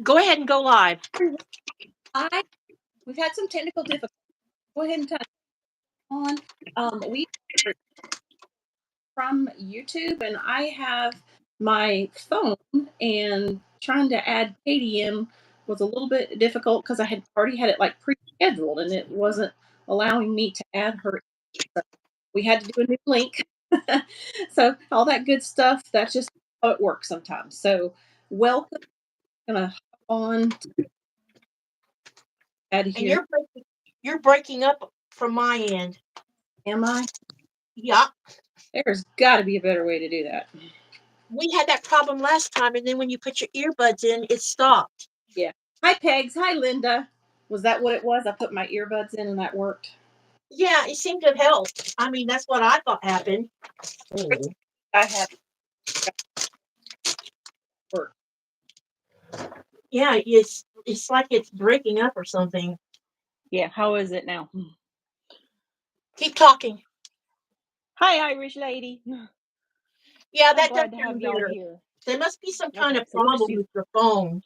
Go ahead and go live. We've had some technical difficulties. Go ahead and turn on. We from YouTube, and I have my phone, and trying to add Katy in was a little bit difficult because I had already had it like pre-scheduled, and it wasn't allowing me to add her. So we had to do a new link. So all that good stuff. That's just how it works sometimes. So welcome. I'm gonna hop on out of And here. you're breaking up from my end. Am I? Yeah. There's got to be a better way to do that. We had that problem last time, and then when you put your earbuds in, it stopped. Yeah. Hi, Pegs. Hi, Linda. Was that what it was? I put my earbuds in and that worked. Yeah, it seemed to help. I mean, that's what I thought happened. I have work. Yeah, it's like it's breaking up or something. Yeah. How is it now? Keep talking. Hi, Irish lady. Yeah, I'm that glad does to have sound y'all weird. here. There must be some kind Okay, of so we'll just problem use. with your phone.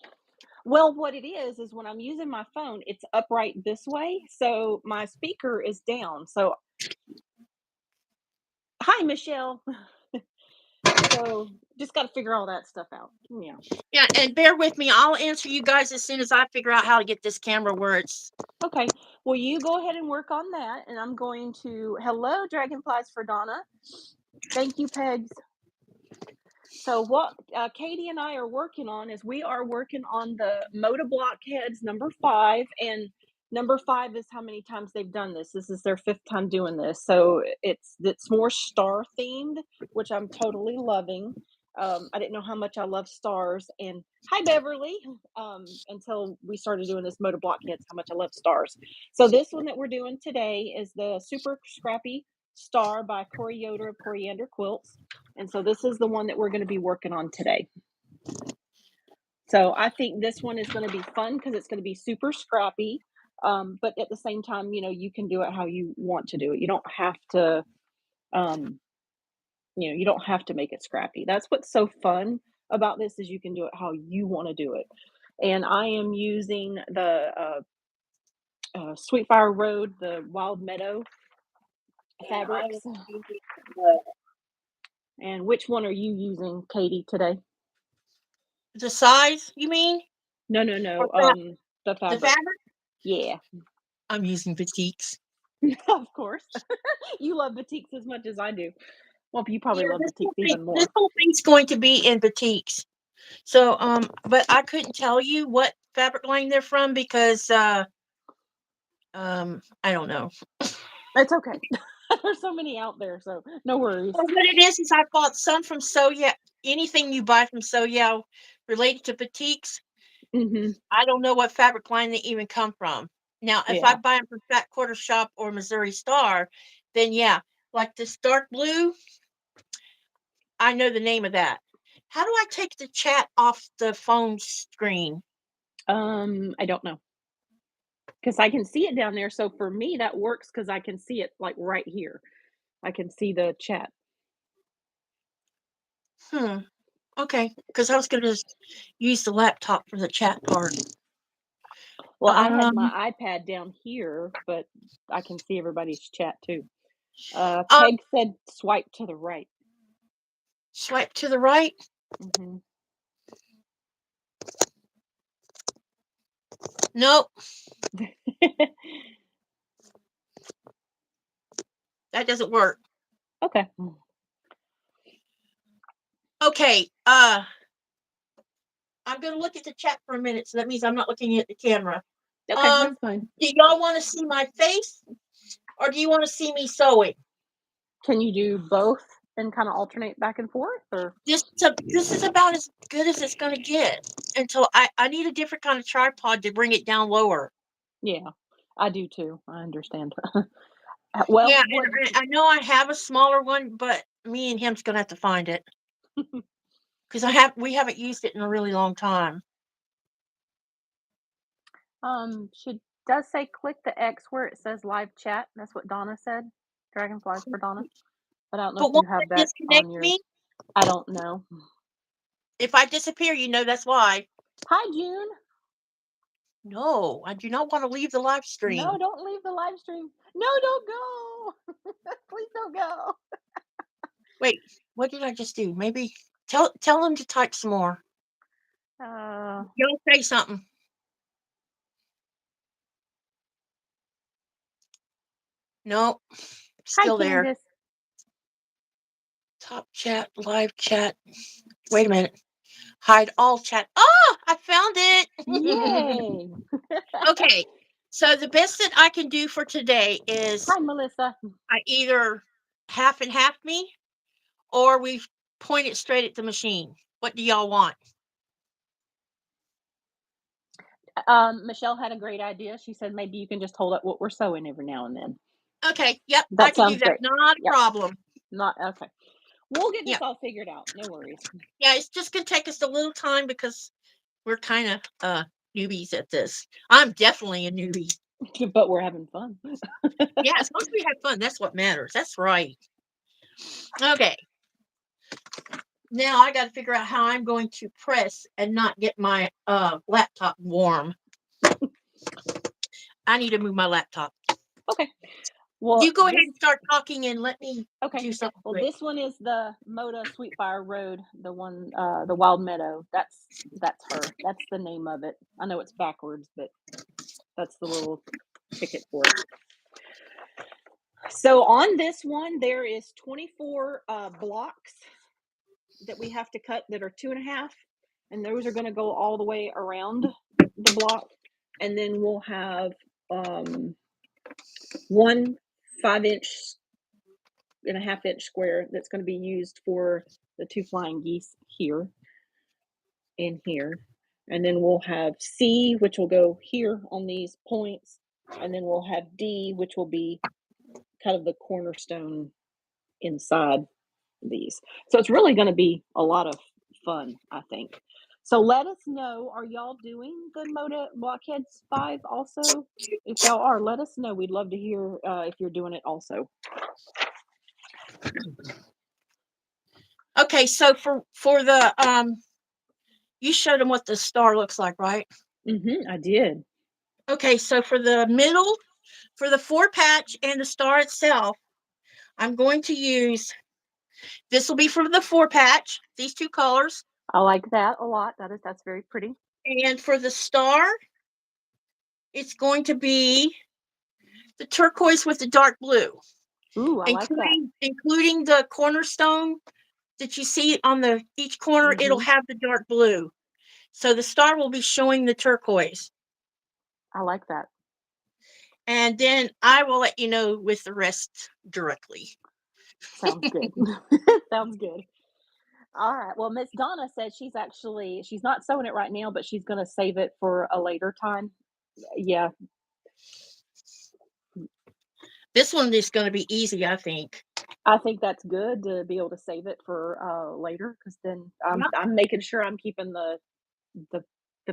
Well, what it is when I'm using my phone, it's upright this way, so my speaker is down. So, hi, Michelle. So, just got to figure all that stuff out. Yeah. Yeah, and bear with me. I'll answer you guys as soon as I figure out how to get this camera where it's. Okay. Well, you go ahead and work on that, and I'm going to. Hello, Dragonflies for Donna. Thank you, Pegs. So what Katy and I are working on is we are working on the Moda Blockheads #5, and #5 is how many times they've done this. This is their 5th time doing this, so it's more star themed, which I'm totally loving. I didn't know how much I love stars, and hi Beverly, until we started doing this Moda Blockheads, how much I love stars. So this one that we're doing today is the Super Scrappy Star by Corey Yoder of Coriander Quilts. And so this is the one that we're going to be working on today. So I think this one is going to be fun because it's going to be super scrappy. But at the same time, you can do it how you want to do it. You don't have to, you don't have to make it scrappy. That's what's so fun about this is you can do it how you want to do it. And I am using the Sweetfire Road, the Wild Meadow fabrics. And which one are you using, Katy, today? The size, you mean? No. The The fabric. fabric? Yeah. I'm using batiks. Of course. You love batiks as much as I do. Well, you probably love batiks even more. This whole thing's going to be in batiks. So, but I couldn't tell you what fabric line they're from because, I don't know. It's okay. There's so many out there, so no worries. Well, what it is I bought some from Soya. Anything you buy from Soya related to batiks, I don't know what fabric line they even come from. Now, if I Yeah. buy them from Fat Quarter Shop or Missouri Star, then yeah, like this dark blue, I know the name of that. How do I take the chat off the phone screen? I don't know. Because I can see it down there. So for me, that works because I can see it like right here. I can see the chat. Okay, because I was going to use the laptop for the chat part. Well, I had my iPad down here, but I can see everybody's chat too. Peg said swipe to the right. Swipe to the right? Nope. That doesn't work. Okay. Okay. I'm going to look at the chat for a minute, so that means I'm not looking at the camera. Okay, that's fine. Do y'all want to see my face, or do you want to see me sewing? Can you do both and kind of alternate back and forth, or? This is about as good as it's going to get until I need a different kind of tripod to bring it down lower. Yeah, I do too. I understand. Well, yeah, I know I have a smaller one, but me and him's gonna have to find it because we haven't used it in a really long time. She does say click the X where it says live chat. That's what Donna said. Dragonflies for Donna. But I don't know But if you have won't it that disconnect on yours. me? I don't know. If I disappear, that's why. Hi, June. No, I do not want to leave the live No, stream. don't leave the live stream. No, don't go. Please don't go. Wait, what did I just do? Maybe tell them to type some more. Uh, Y'all say something. No, Hi, still there. Candace. Top chat, live chat. Wait a minute. Hide all chat. Oh, I found it. Yay. Okay. So the best that I can do for today is Hi, Melissa. I either half and half me or we point it straight at the machine. What do y'all want? Michelle had a great idea. She said maybe you can just hold up what we're sewing every now and then. Okay. Yep. I That can do sounds that. great. Not a Yep. problem. Not okay. We'll get this Yep. all figured out. No worries. Yeah. It's just going to take us a little time because we're kind of newbies at this. I'm definitely a newbie. But we're having fun. Yeah. As long as we have fun, that's what matters. That's right. Okay. Now I got to figure out how I'm going to press and not get my laptop warm. I need to move my laptop. Okay. Well, You go ahead and start talking and let me do something. Well, quick. this one is the Moda Sweetfire Road, the one, the Wild Meadow. That's her. That's the name of it. I know it's backwards, but that's the little ticket for it. So on this one, there is 24 blocks that we have to cut that are 2.5, and those are going to go all the way around the block, and then we'll have one 5.5 inch square that's going to be used for the 2 flying geese here and here, and then we'll have C, which will go here on these points, and then we'll have D, which will be kind of the cornerstone inside these. So it's really going to be a lot of fun, I think. So let us know, are y'all doing the Moda Blockheads 5 also? If y'all are, let us know. We'd love to hear if you're doing it also. Okay, so for the you showed them what the star looks like, right? I did. Okay, so for the middle, for the 4 patch and the star itself, I'm going to use, this will be for the 4 patch, these 2 colors. I like that a lot. That's very pretty. And for the star, it's going to be the turquoise with the dark blue. Ooh, I like that. Including the cornerstone that you see on each corner, it'll have the dark blue. So the star will be showing the turquoise. I like that. And then I will let you know with the rest directly. Sounds good. Sounds good. All right. Well, Miss Donna said she's not sewing it right now, but she's going to save it for a later time. Yeah. This one is going to be easy, I think. I think that's good to be able to save it for later, because then I'm making sure I'm keeping the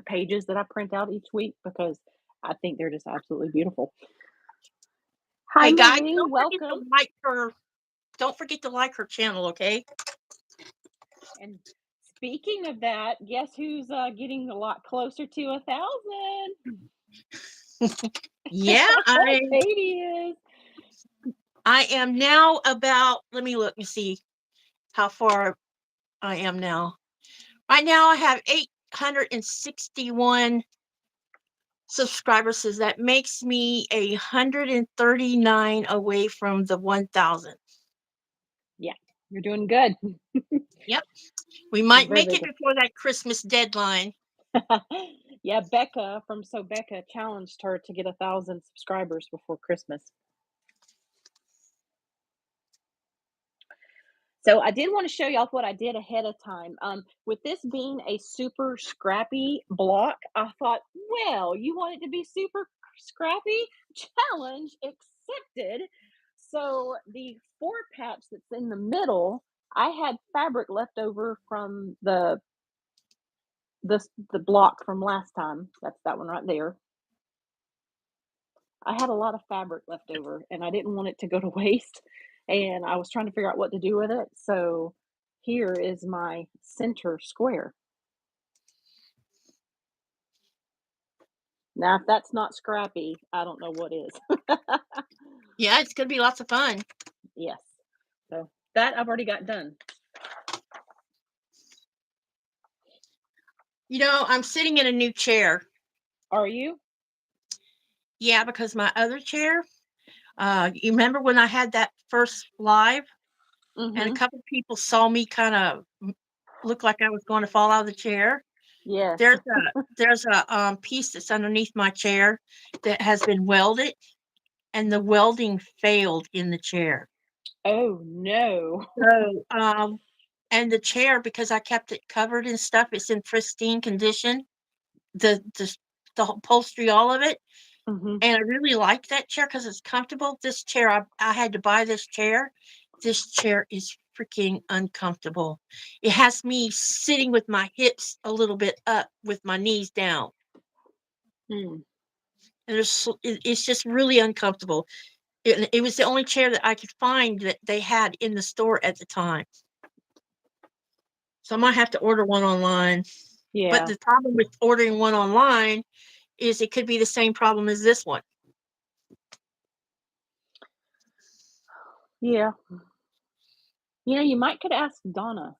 pages that I print out each week, because I think they're just absolutely beautiful. Hi, Hey guys, Marie. Welcome. Don't forget to like her channel, okay? And speaking of that, guess who's getting a lot closer to 1,000? Yeah, Katy is. I am now about, let me look and see how far I am now. Right now I have 861 subscribers, so that makes me 139 away from the 1,000. Yeah, you're doing good. Yep. We might Very, make very it good. before that Christmas deadline. Yeah, Becca from So Becca challenged her to get 1,000 subscribers before Christmas. So I did want to show y'all what I did ahead of time. With this being a super scrappy block, I thought, well, you want it to be super scrappy? Challenge accepted. So the 4 patch that's in the middle, I had fabric left over from the block from last time. That's that one right there. I had a lot of fabric left over and I didn't want it to go to waste, and I was trying to figure out what to do with it. So here is my center square. Now, if that's not scrappy, I don't know what is. Yeah, it's gonna be lots of fun. Yes. So that I've already got done. I'm sitting in a new chair. Are you? Yeah, because my other chair, you remember when I had that first live and a Mm-hmm. couple people saw me kind of look like I was going to fall out of the chair? Yes. There's a piece that's underneath my chair that has been welded, and the welding failed in the chair. Oh no. So, and the chair, because I kept it covered and stuff, it's in pristine condition. The upholstery, all of it. Mm-hmm. And I really like that chair because it's comfortable. This chair, I had to buy this chair. This chair is freaking uncomfortable. It has me sitting with my hips a little bit up with my knees down. Mm. And it's just really uncomfortable. It was the only chair that I could find that they had in the store at the time. So I might have to order one online. But Yeah. the problem with ordering one online is it could be the same problem as this one. Yeah. You might could ask Donna,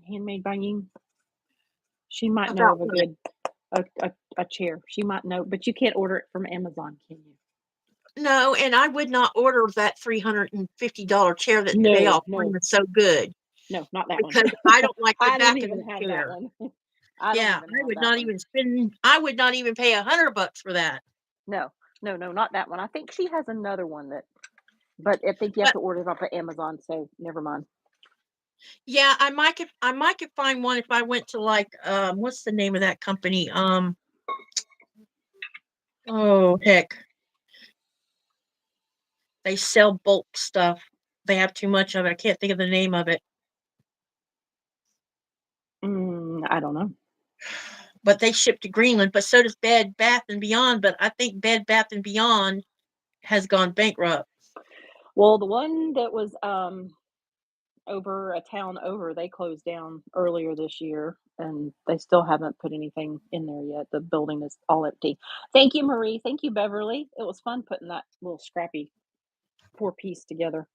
handmade banging. She might know About of a what? good a chair. She might know, but you can't order it from Amazon, can you? No, and I would not order that $350 chair that they No, all claim no, is so good no, not that one. because I don't like the I don't back of even the have that chair. one. I don't Yeah, even have that one. I would not even pay $100 for that. No, no, no, not that one. I think she has another one that, but I think you have But to order it off of Amazon. So never mind. yeah, I might could find one if I went to like what's the name of that company? Oh heck. They sell bulk stuff. They have too much of it. I can't think of the name of it. I don't know. But they ship to Greenland, but so does Bed Bath and Beyond, but I think Bed Bath and Beyond has gone bankrupt. Well, the one that was over a town over, they closed down earlier this year, and they still haven't put anything in there yet. The building is all empty. Thank you, Marie. Thank you, Beverly. It was fun putting that little scrappy 4 piece together.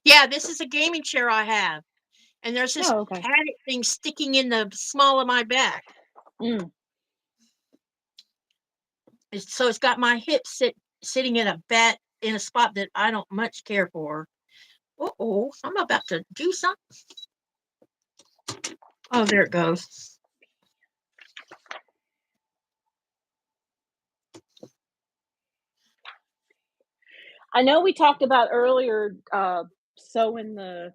Yeah, this is a gaming chair I have. And there's this Oh, okay. padded thing sticking in the small of my back. Mm. So it's got my hips sitting in a spot that I don't much care for. Uh-oh, I'm about to do something. Oh, there it goes. I know we talked about earlier sewing the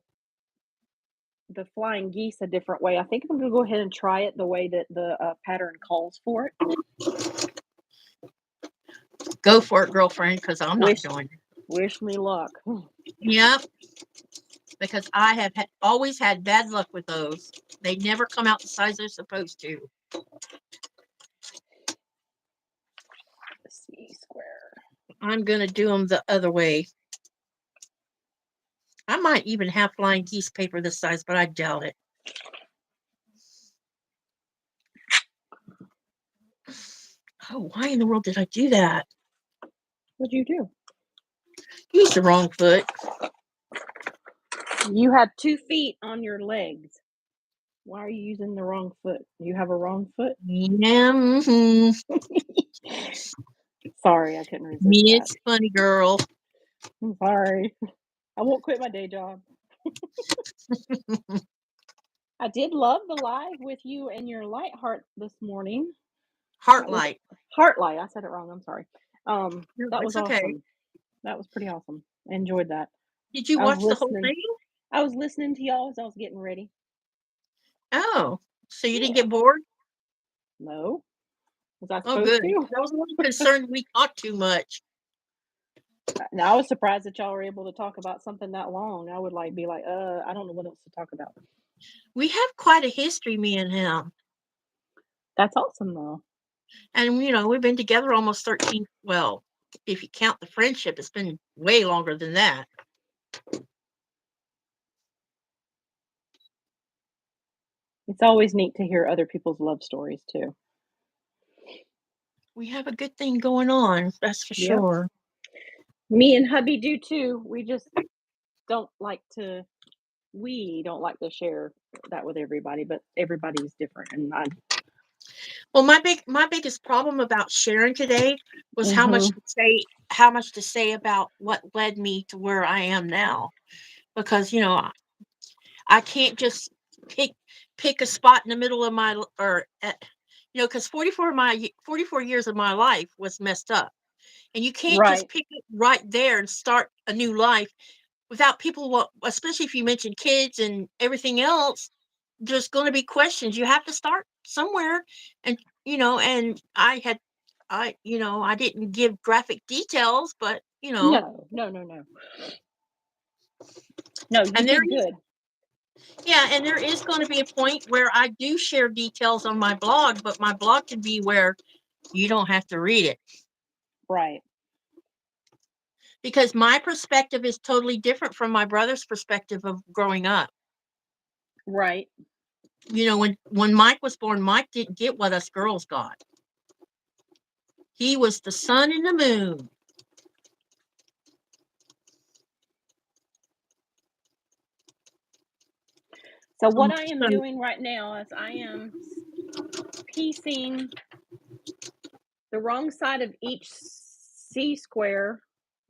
flying geese a different way. I think I'm gonna go ahead and try it the way that the pattern calls for it. Go for it, girlfriend, because I'm not Wish doing it. wish me luck. Yep, because I have always had bad luck with those. They never come out the size they're supposed to. C square. I'm going to do them the other way. I might even have flying geese paper this size, but I doubt it. Oh, why in the world did I do that? What'd you do? Use the wrong foot. You have 2 feet on your legs. Why are you using the wrong foot? You have a wrong foot? Yeah, mm-hmm. Sorry, I couldn't resist Me, that. it's funny, girl. I'm sorry. I won't quit my day job. I did love the live with you and your light heart this morning. That was Heartlight. heart light. I said it wrong. I'm sorry. No, That was it's okay. awesome. That was pretty awesome. I enjoyed that. Did you I was watch the whole listening. thing? I was listening to y'all as I was getting ready. Oh, so you didn't Yeah. get bored? No. Was I Oh, supposed good. to? I was a little concerned we talked too much. Now I was surprised that y'all were able to talk about something that long. I would be like, I don't know what else to talk about. We have quite a history, me and him. That's awesome though. And, we've been together almost 13. Well, if you count the friendship, it's been way longer than that. It's always neat to hear other people's love stories too. We have a good thing going on, that's for Yep. sure. Me and hubby do too. We just don't like to we don't like to share that with everybody, but everybody's different and Well, my biggest problem about sharing today was Mhm. how much to say about what led me to where I am now. Because, I can't just pick pick a spot in the middle of my l or at because 44 years of my life was messed up, and you can't just Right. pick it right there and start a new life without people especially if you mention kids and everything else, there's gonna be questions. You have to start somewhere, and, and I didn't give graphic details, but, No, no, no, no. No, you and there did is good. Yeah, and there is going to be a point where I do share details on my blog, but my blog can be where you don't have to read it Right. because my perspective is totally different from my brother's perspective of growing up. Right. When Mike was born, Mike didn't get what us girls got. He was the sun and the moon. So Um, what I am so doing right now is I am piecing the wrong side of each C square.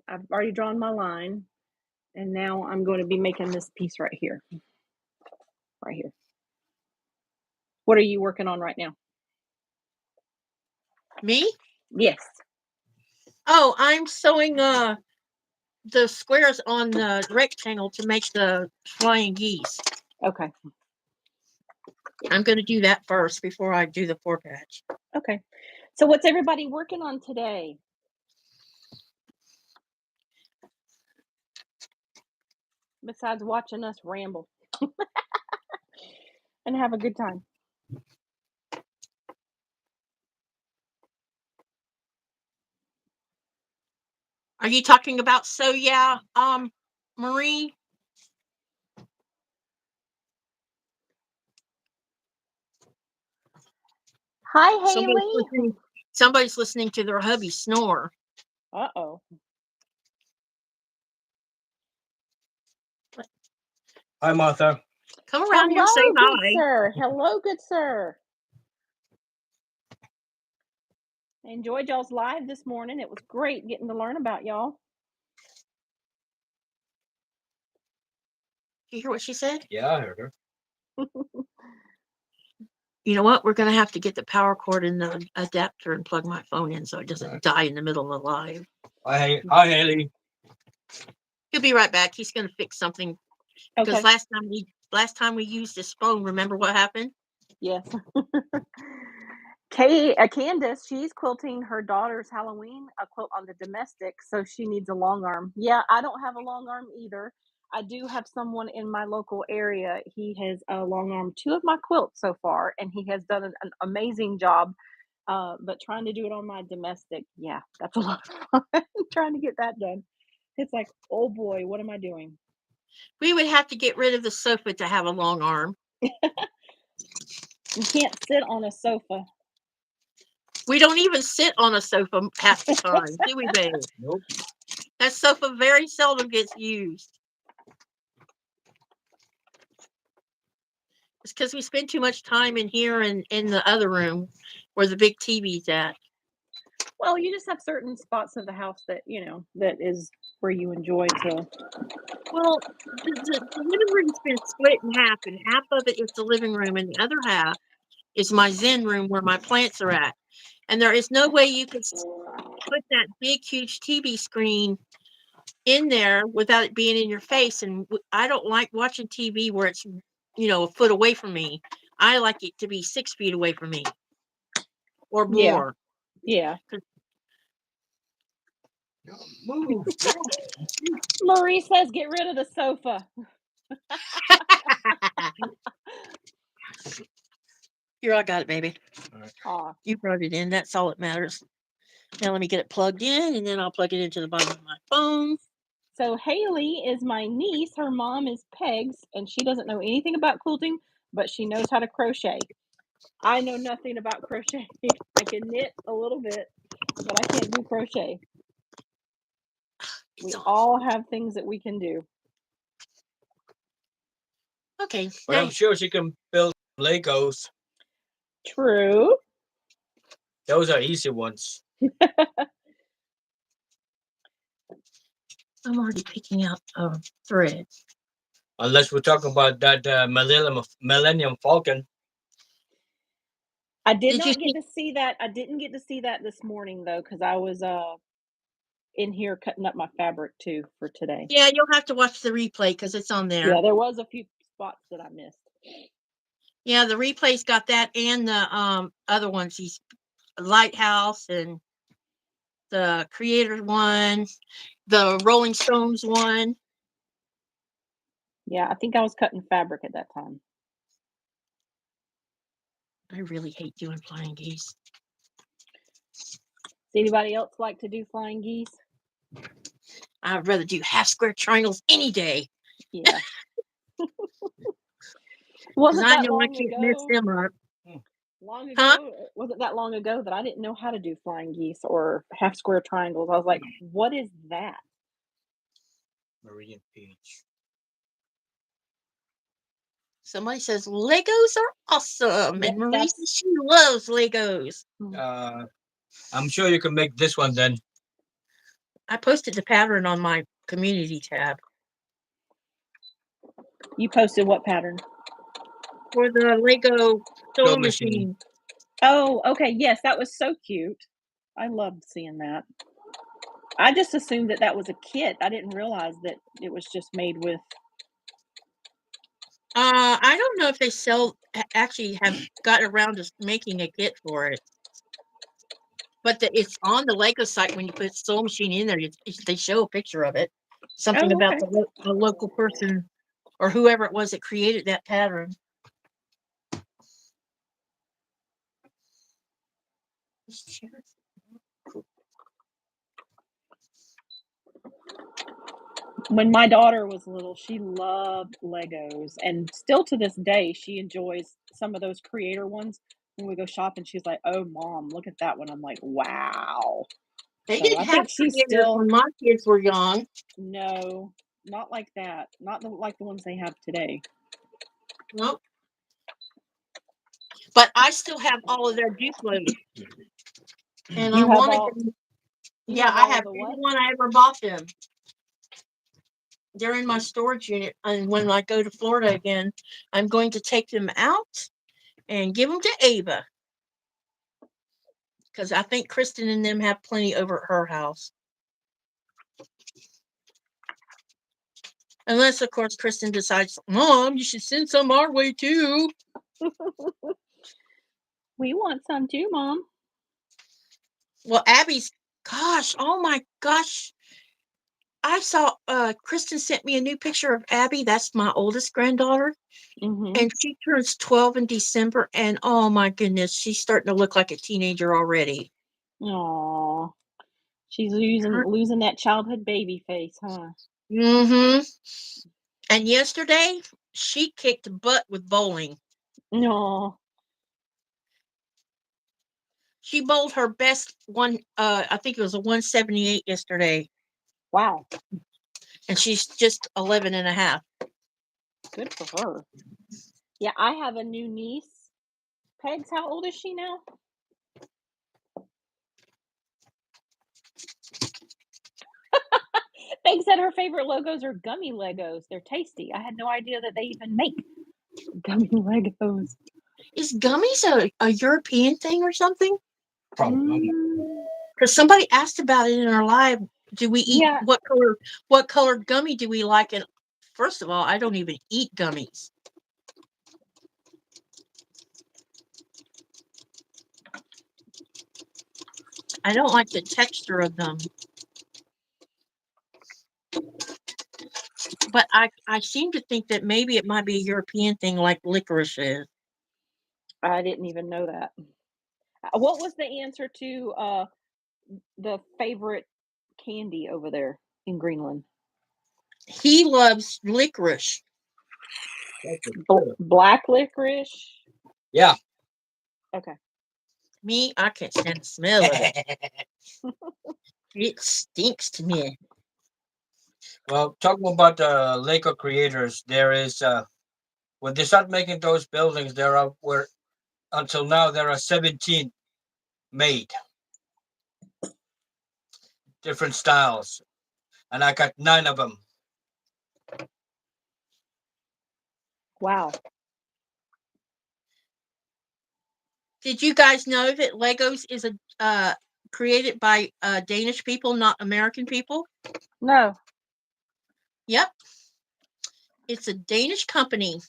I've already drawn my line, and now I'm going to be making this piece right here. Right here. What are you working on right now? Me? Yes. Oh, I'm sewing the squares on the rectangle to make the flying geese. Okay. I'm going to do that first before I do the four patch. Okay. So what's everybody working on today? Besides watching us ramble and have a good time. Are you talking about Marie? Hi, Somebody's Haley. listening. Somebody's listening to their hubby snore. Uh-oh. Hi, Martha. Come around here and say Hello, good hi. sir. Hello, good sir. I enjoyed y'all's live this morning. It was great getting to learn about y'all. You hear what she said? Yeah, I heard her. You know what? We're gonna have to get the power cord and the adapter and plug my phone in so it doesn't Right. die in the middle of the live. Hi, Haley. He'll be right back. He's gonna fix something because Okay. last time we used his phone, remember what happened? Yes. Candace, she's quilting her daughter's Halloween quilt on the domestic, so she needs a long arm. Yeah, I don't have a long arm either. I do have someone in my local area. He has a long arm 2 of my quilts so far, and he has done an amazing job. But trying to do it on my domestic, yeah, that's a lot of fun trying to get that done. It's like, oh boy, what am I doing? We would have to get rid of the sofa to have a long arm. You can't sit on a sofa. We don't even sit on a sofa half the time, do we, babe? Nope. That sofa very seldom gets used. It's because we spend too much time in here and in the other room where the big TV's at. Well, you just have certain spots of the house that, that is where you enjoy to. Well, the living room's been split in half, and half of it is the living room, and the other half is my Zen room where my plants are at. And there is no way you could put that big, huge TV screen in there without it being in your face. And I don't like watching TV where it's, a foot away from me. I like it to be 6 feet away from me or Yeah. more. Yeah. Move. Marie says, get rid of the sofa. Here, I got it, baby. All right. Aw. You brought it in. That's all that matters. Now let me get it plugged in, and then I'll plug it into the bottom of my phone. So Haley is my niece. Her mom is Peg's, and she doesn't know anything about quilting, but she knows how to crochet. I know nothing about crochet. I can knit a little bit, but I can't do crochet. We all have things that we can do. Okay. But I'm sure she can build Legos. True. Those are easy ones. I'm already picking out thread. Unless we're talking about that Millennium Falcon. I did Did you not get to see that. I didn't get to see that this morning though, because I was in here cutting up my fabric too for today. Yeah, you'll have to watch the replay because it's on there. Yeah, there was a few spots that I missed. Yeah, the replay's got that and the other ones. He's Lighthouse and the Creator one, the Rolling Stones one. Yeah, I think I was cutting fabric at that time. I really hate doing flying geese. Does anybody else like to do flying geese? I'd rather do half square triangles any day. Yeah. Because Wasn't I that know I long can't mess ago? them up. Long Huh? ago? Wasn't that long ago that I didn't know how to do flying geese or half square triangles? I was like, what is that? Meridian Peach. Somebody says Legos are awesome, Yep, and Marisa, she loves Legos. I'm sure you can make this one then. I posted the pattern on my community tab You posted what pattern? for the Lego sewing Sewing machine. machine. Oh, okay. Yes, that was so cute. I loved seeing that. I just assumed that that was a kit. I didn't realize that it was just made with. I don't know if they actually have got around to making a kit for it, but it's on the Lego site. When you put sewing machine in there, they show a picture of it. Something Oh, about okay. the local person or whoever it was that created that pattern. When my daughter was little, she loved Legos, and still to this day, she enjoys some of those creator ones. When we go shopping, she's like, "Oh, mom, look at that one." I'm like, "Wow." They So didn't I have think she's creators still when my kids were young. no, not like that. Not like the ones they have today. Nope. But I still have all of their Duplos. And I You have wanted all. them. You Yeah, have I all have of the every what? one I ever bought them. They're in my storage unit. And when I go to Florida again, I'm going to take them out and give them to Ava. Because I think Kristen and them have plenty over at her house. Unless, of course, Kristen decides, Mom, you should send some our way too. We want some too, Mom. Well, Abby's, gosh, oh my gosh. I saw Kristen sent me a new picture of Abby. That's my oldest granddaughter. Mm-hmm. And she turns 12 in December. And oh my goodness, she's starting to look like a teenager already. Aw. She's losing that childhood baby face, huh? Mm-hmm. And yesterday, she kicked butt with bowling. No. She bowled her best one, I think it was a 178 yesterday. Wow. And she's just 11 and a half. Good for her. Yeah, I have a new niece. Pegs, how old is she now? Peg said her favorite Legos are gummy Legos. They're tasty. I had no idea that they even make gummy Legos. Is gummies a European thing or something? Probably. Because somebody asked about it in our live. Do we eat Yeah. what color gummy do we like? And first of all, I don't even eat gummies. I don't like the texture of them. But I seem to think that maybe it might be a European thing like licorice is. I didn't even know that. What was the answer to the favorite candy over there in Greenland? He loves licorice. That's good. Black licorice. Yeah. Okay. Me, I can't stand the smell of it. It stinks to me. Well, talking about the Lego creators, there is when they start making those buildings, there are where until now there are 17 made, different styles, and I got 9 of them. Wow. Did you guys know that Legos is created by Danish people, not American people? No. Yep. It's a Danish company.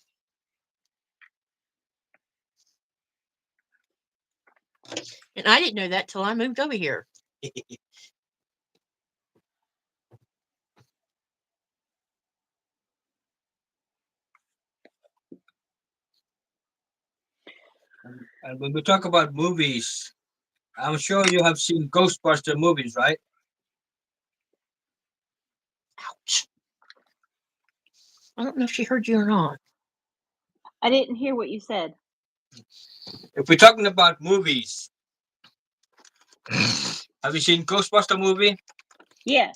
And I didn't know that till I moved over here. And when we talk about movies, I'm sure you have seen Ghostbuster movies, right? Ouch. I don't know if she heard you or not. I didn't hear what you said. If we're talking about movies, have you seen Ghostbuster movie? Yes.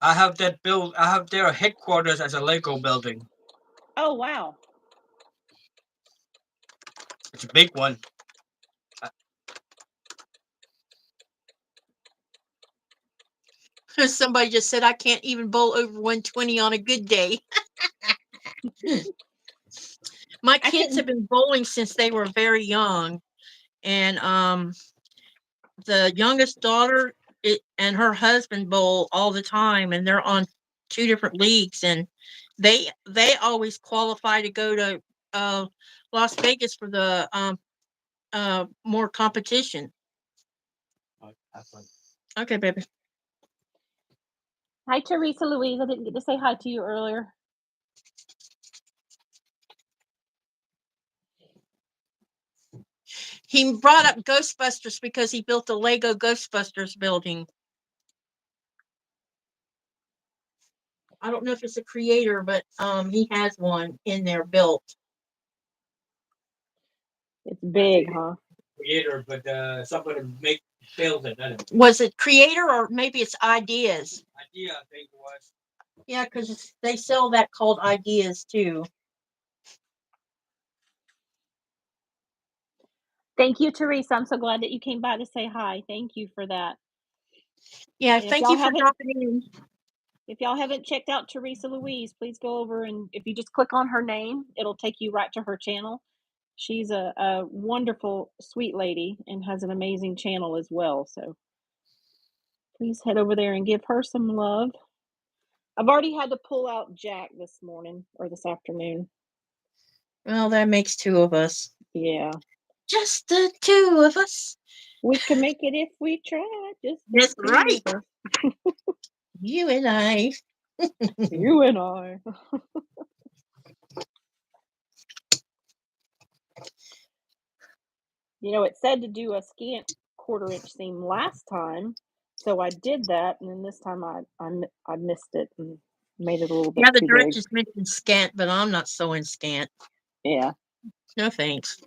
I have that build. I have their headquarters as a Lego building. Oh, wow. It's a big one. Somebody just said I can't even bowl over 120 on a good day. My kids have been bowling since they were very young, and the youngest daughter and her husband bowl all the time, and they're on 2 different leagues, and they always qualify to go to Las Vegas for the more competition. Have fun. Okay, baby. Hi, Teresa Louise. I didn't get to say hi to you earlier. He brought up Ghostbusters because he built a Lego Ghostbusters building. I don't know if it's a creator, but he has one in there built. It's big, huh? Creator, but somebody make build it. Was it creator or maybe it's ideas? Idea, I think it was. Yeah, because they sell that called ideas too. Thank you, Teresa. I'm so glad that you came by to say hi. Thank you for that. Yeah, And if thank y'all you for haven't dropping in. if y'all haven't checked out Teresa Louise, please go over, and if you just click on her name, it'll take you right to her channel. She's a wonderful, sweet lady and has an amazing channel as well. So please head over there and give her some love. I've already had to pull out Jack this morning or this afternoon. Well, that makes 2 of us. Yeah. Just the 2 of us. We can make it if we try. Just the That's 2 right. of us. You and I. You and I. You know, it said to do a scant 1/4 inch seam last time, so I did that, and then this time I missed it and made it a little Yeah, bit the too big. directions mentioned scant, but I'm not sewing scant. Yeah. No thanks.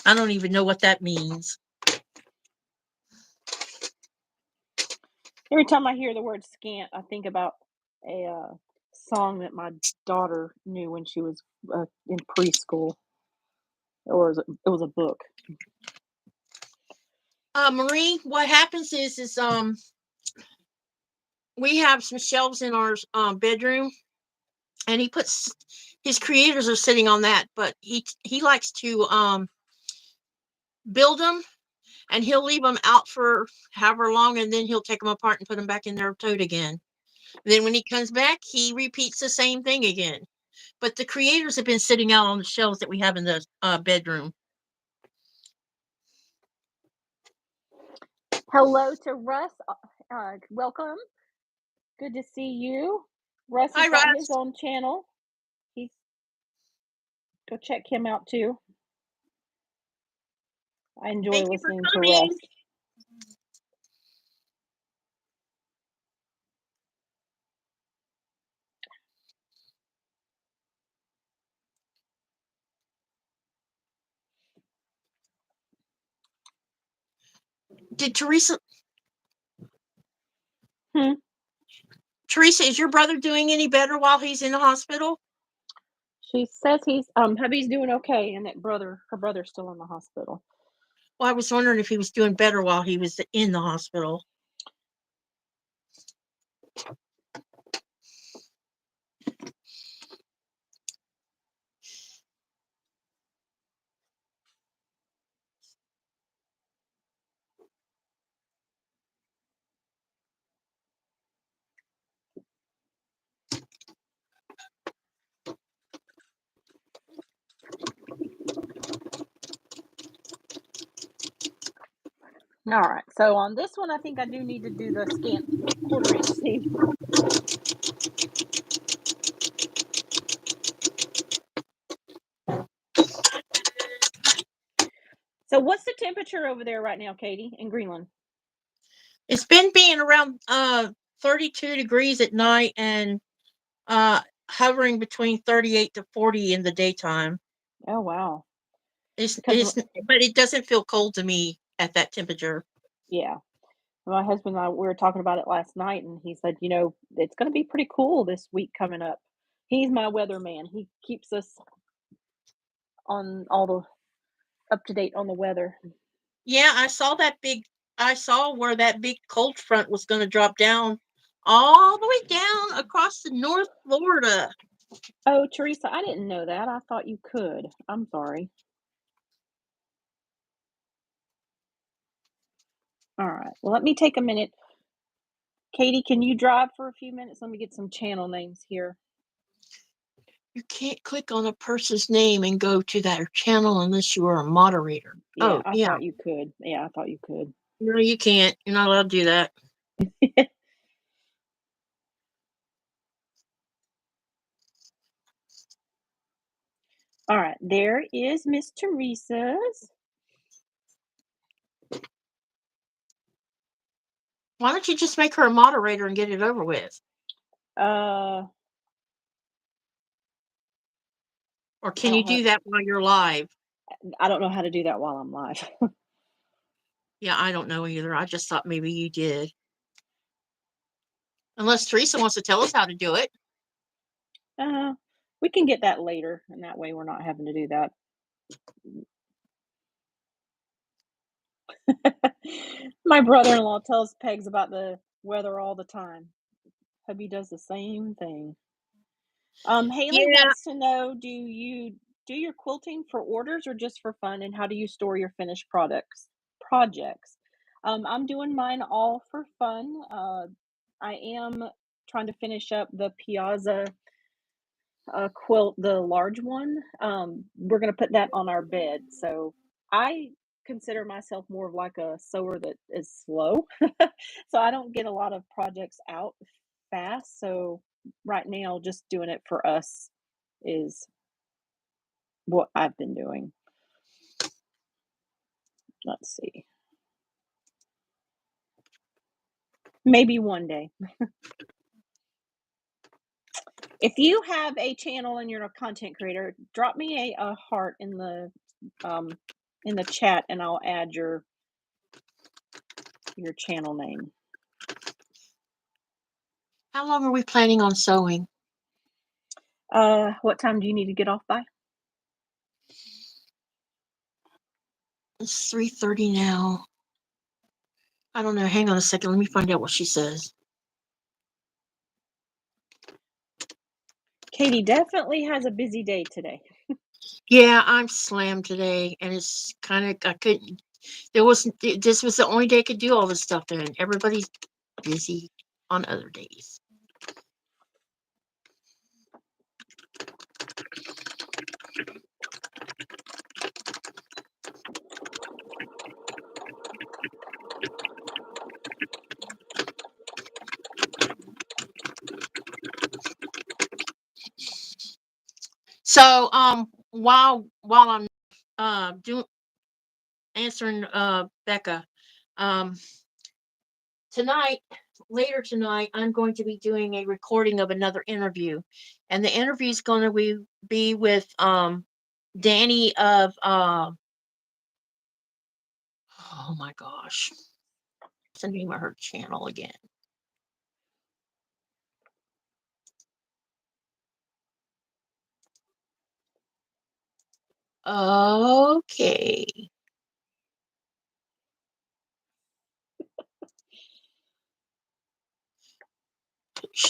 I don't even know what that means. Every time I hear the word scant, I think about a song that my daughter knew when she was in preschool, or it was a book. Marie, what happens is we have some shelves in our bedroom, and he puts his creators are sitting on that, but he likes to build them, and he'll leave them out for however long, and then he'll take them apart and put them back in their tote again. Then when he comes back, he repeats the same thing again. But the creators have been sitting out on the shelves that we have in the bedroom. Hello to Russ. Welcome. Good to see you. Russ has Hi, got his Russ. own channel. He's go check him out too. I enjoy Thank you for listening to coming. Russ. Did Teresa? Hmm. Teresa, is your brother doing any better while he's in the hospital? She says hubby's doing okay, and that her brother's still in the hospital. Well, I was wondering if he was doing better while he was in the hospital. All right. So on this one, I think I do need to do the scant quarter-inch seam. So what's the temperature over there right now, Katy, in Greenland? It's been being around 32 degrees at night and hovering between 38 to 40 in the daytime. Oh wow. But it doesn't feel cold to me at that temperature. Yeah. My husband and I, we were talking about it last night, and he said, it's going to be pretty cool this week coming up. He's my weatherman. He keeps us on all the up to date on the weather. Yeah, I saw where that big cold front was going to drop down all the way down across the North Florida. Oh, Teresa, I didn't know that. I thought you could. I'm sorry. All right. Well, let me take a minute. Katy, can you drive for a few minutes? Let me get some channel names here. You can't click on a person's name and go to their channel unless you are a moderator. Yeah, I thought you could. Yeah, I thought you could. No, you can't. You're not allowed to do that. All right, there is Miss Teresa's. Why don't you just make her a moderator and get it over with? Or can you do that while you're live? I don't know how to do that while I'm live. Yeah, I don't know either. I just thought maybe you did. Unless Teresa wants to tell us how to do it. We can get that later, and that way we're not having to do that. My brother-in-law tells Pegs about the weather all the time. Hubby does the same thing. Haley wants to know, do you do your quilting for orders or just for fun, and how do you store your finished projects? I'm doing mine all for fun. I am trying to finish up the Piazza quilt, the large one. We're gonna put that on our bed. So I consider myself more of like a sewer that is slow. So I don't get a lot of projects out fast. So right now, just doing it for us is what I've been doing. Let's see. Maybe one day. If you have a channel and you're a content creator, drop me a heart in the chat, and I'll add your channel name. How long are we planning on sewing? What time do you need to get off by? It's 3:30 now. I don't know. Hang on a second. Let me find out what she says. Katy definitely has a busy day today. Yeah, I'm slammed today, and it's kind of, I couldn't, this was the only day I could do all this stuff in. Everybody's busy on other days. So, while I'm doing answering Becca, later tonight, I'm going to be doing a recording of another interview, and the interview is going to be with Danny of oh my gosh, the name of her channel again? Okay.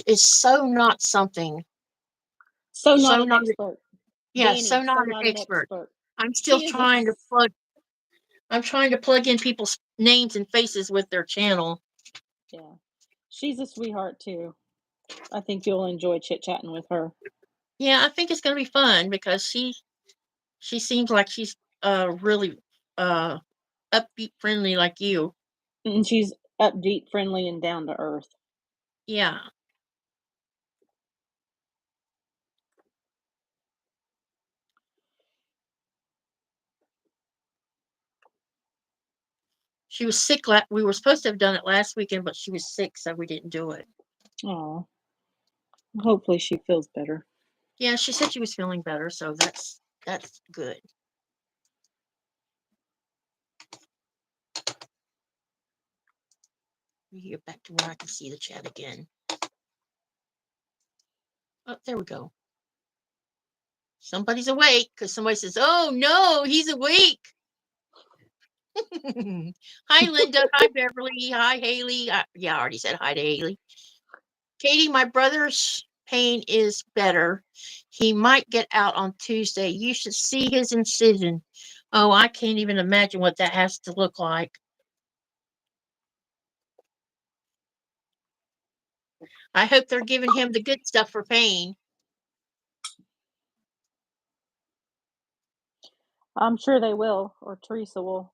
It's so not something. So not So an not. expert. Yeah, Danny, so not an not an expert. expert. I'm still She is trying to plug. I'm trying to plug in people's names and faces with their channel. Yeah. She's a sweetheart too. I think you'll enjoy chit-chatting with her. Yeah, I think it's going to be fun because she seems like she's really upbeat, friendly like you. And she's upbeat, friendly, and down to earth. Yeah. She was sick. We were supposed to have done it last weekend, but she was sick, so we didn't do it. Oh. Hopefully she feels better. Yeah, she said she was feeling better, so that's good. Let me get back to where I can see the chat again. Oh, there we go. Somebody's awake because somebody says, "Oh no, he's awake." Hi, Linda. Hi, Beverly. Hi, Haley. Yeah, I already said hi to Haley. Katy, my brother's pain is better. He might get out on Tuesday. You should see his incision. Oh, I can't even imagine what that has to look like. I hope they're giving him the good stuff for pain. I'm sure they will, or Teresa will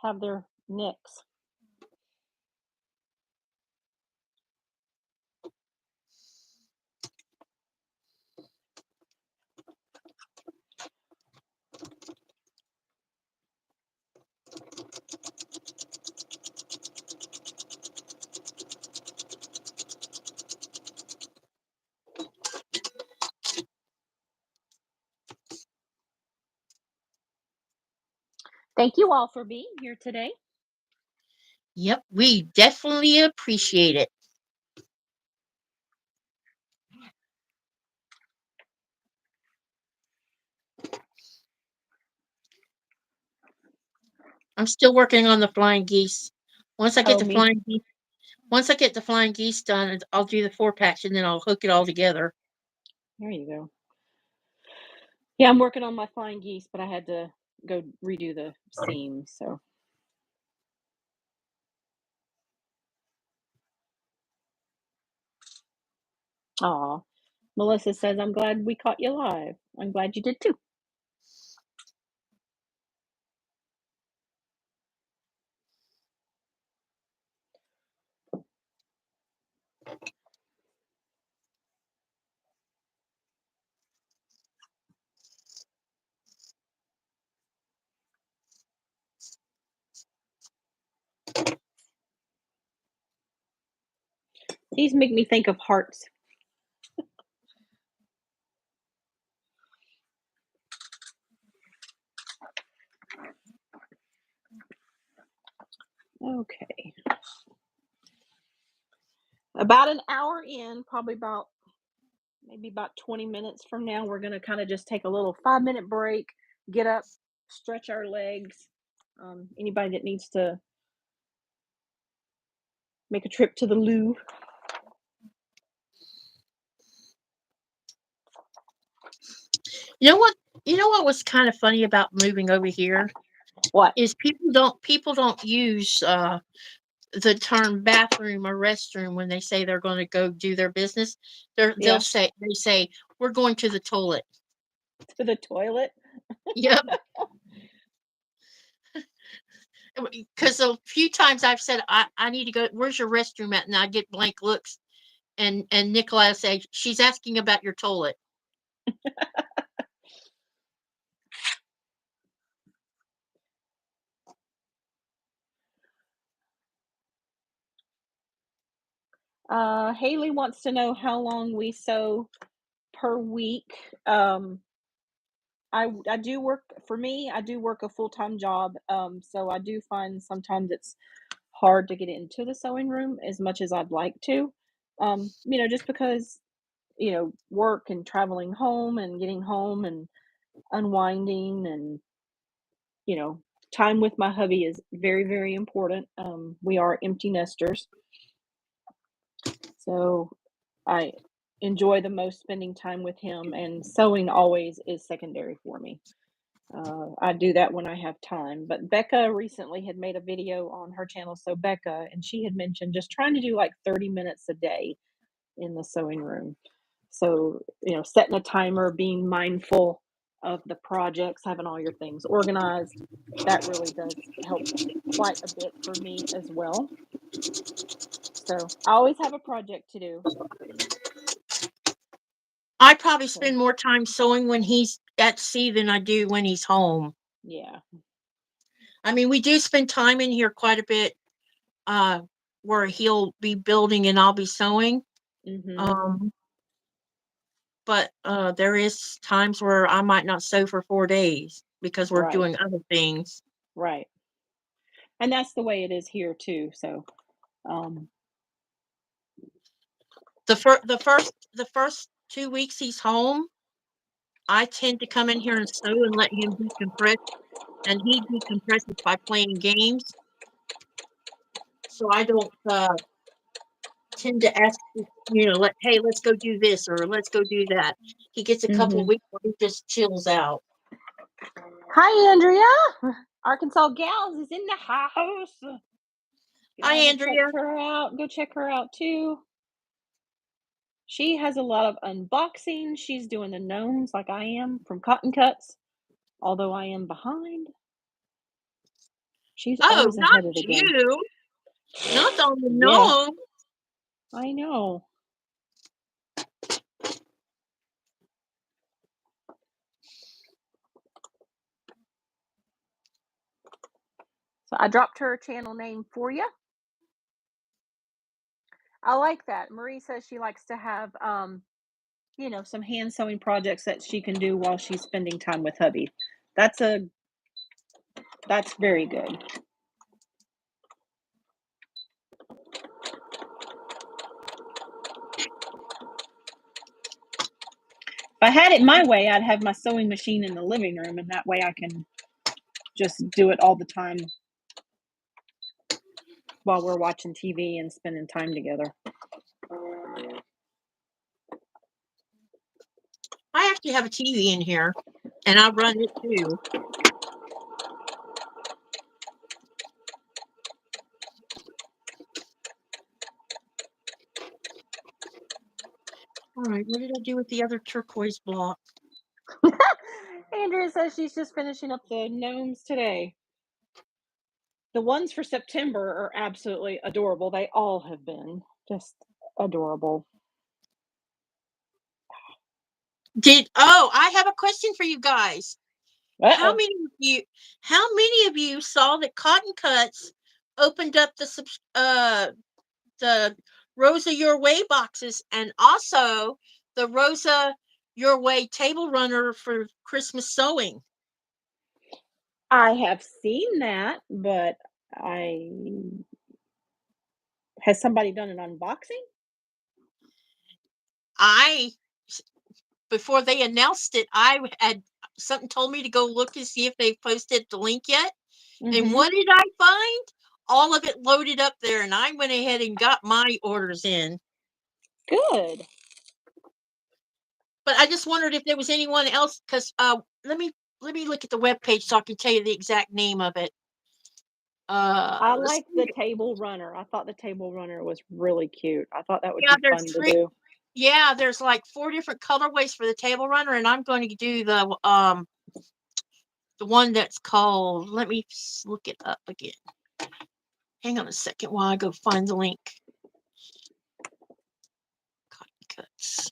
have their nicks. Thank you all for being here today. Yep, we definitely appreciate it. I'm still working on the flying geese. Once I get the flying geese done, I'll do the 4-patch and then I'll hook it all together. There you go. Yeah, I'm working on my flying geese, but I had to go redo the seams, so. Aw. Melissa says, I'm glad we caught you live. I'm glad you did too. These make me think of hearts. Okay. About an hour in, probably maybe about 20 minutes from now, we're going to kind of just take a little 5-minute break, get up, stretch our legs. Anybody that needs to make a trip to the loo. You know what? You know what was kind of funny about moving over here? What? Is people don't use the term bathroom or restroom when they say they're going to go do their business. They say we're going to the toilet. To the toilet? Yep. Because a few times I've said I need to go. Where's your restroom at? And I get blank looks, and Nicola say she's asking about your toilet. Haley wants to know how long we sew per week. I do work, for me, I do work a full-time job. So I do find sometimes it's hard to get into the sewing room as much as I'd like to. Just because, work and traveling home and getting home and unwinding and, you know, time with my hubby is very, very important. We are empty nesters, so I enjoy the most spending time with him, and sewing always is secondary for me. I do that when I have time. But Becca recently had made a video on her channel, so Becca, and she had mentioned just trying to do like 30 minutes a day in the sewing room. So, setting a timer, being mindful of the projects, having all your things organized, that really does help quite a bit for me as well. So, I always have a project to do. I probably So, spend more time sewing when he's at sea than I do when he's home. yeah. I mean, we do spend time in here quite a bit, where he'll be building and I'll be sewing. Mhm. But there is times where I might not sew for 4 days because we're Right. doing other things. Right. And that's the way it is here too. So, um The first 2 weeks he's home, I tend to come in here and sew and let him decompress, and he decompresses by playing games. So I don't tend to ask, hey, let's go do this or let's go do that. He gets a couple of mhm. weeks where he just chills out. Hi Andrea. Arkansas Gals is in the house. If you Hi, want to check Andrea. her out, go check her out too. She has a lot of unboxing. She's doing the gnomes like I am from Cotton Cuts. Although I am behind, she's Oh, always not ahead of the game. you. Not on the Yeah, gnome. I know. So I dropped her channel name for you. I like that. Marie says she likes to have some hand sewing projects that she can do while she's spending time with hubby. That's very good. If I had it my way, I'd have my sewing machine in the living room, and that way I can just do it all the time while we're watching TV and spending time together. I actually have a TV in here, and I run it too. All right, what did I do with the other turquoise block? Andrea says she's just finishing up the gnomes today. The ones for September are absolutely adorable. They all have been just adorable. I have a question for you guys. How Uh-oh. many of you saw that Cotton Cuts opened up the Rosa Your Way boxes and also the Rosa Your Way table runner for Christmas sewing? I have seen that, but I has somebody done an unboxing? Before they announced it, I had something told me to go look and see if they posted the link yet. And Mm-hmm. what did I find? All of it loaded up there, and I went ahead and got my orders in. Good. But I just wondered if there was anyone else, because let me look at the webpage so I can tell you the exact name of it. I Let's like the table runner. I thought the table runner was really cute. I thought that would Yeah, be there's fun to three. do. Yeah, there's like 4 different colorways for the table runner, and I'm going to do the one that's called. Let me look it up again. Hang on a second while I go find the link. Cotton Cuts.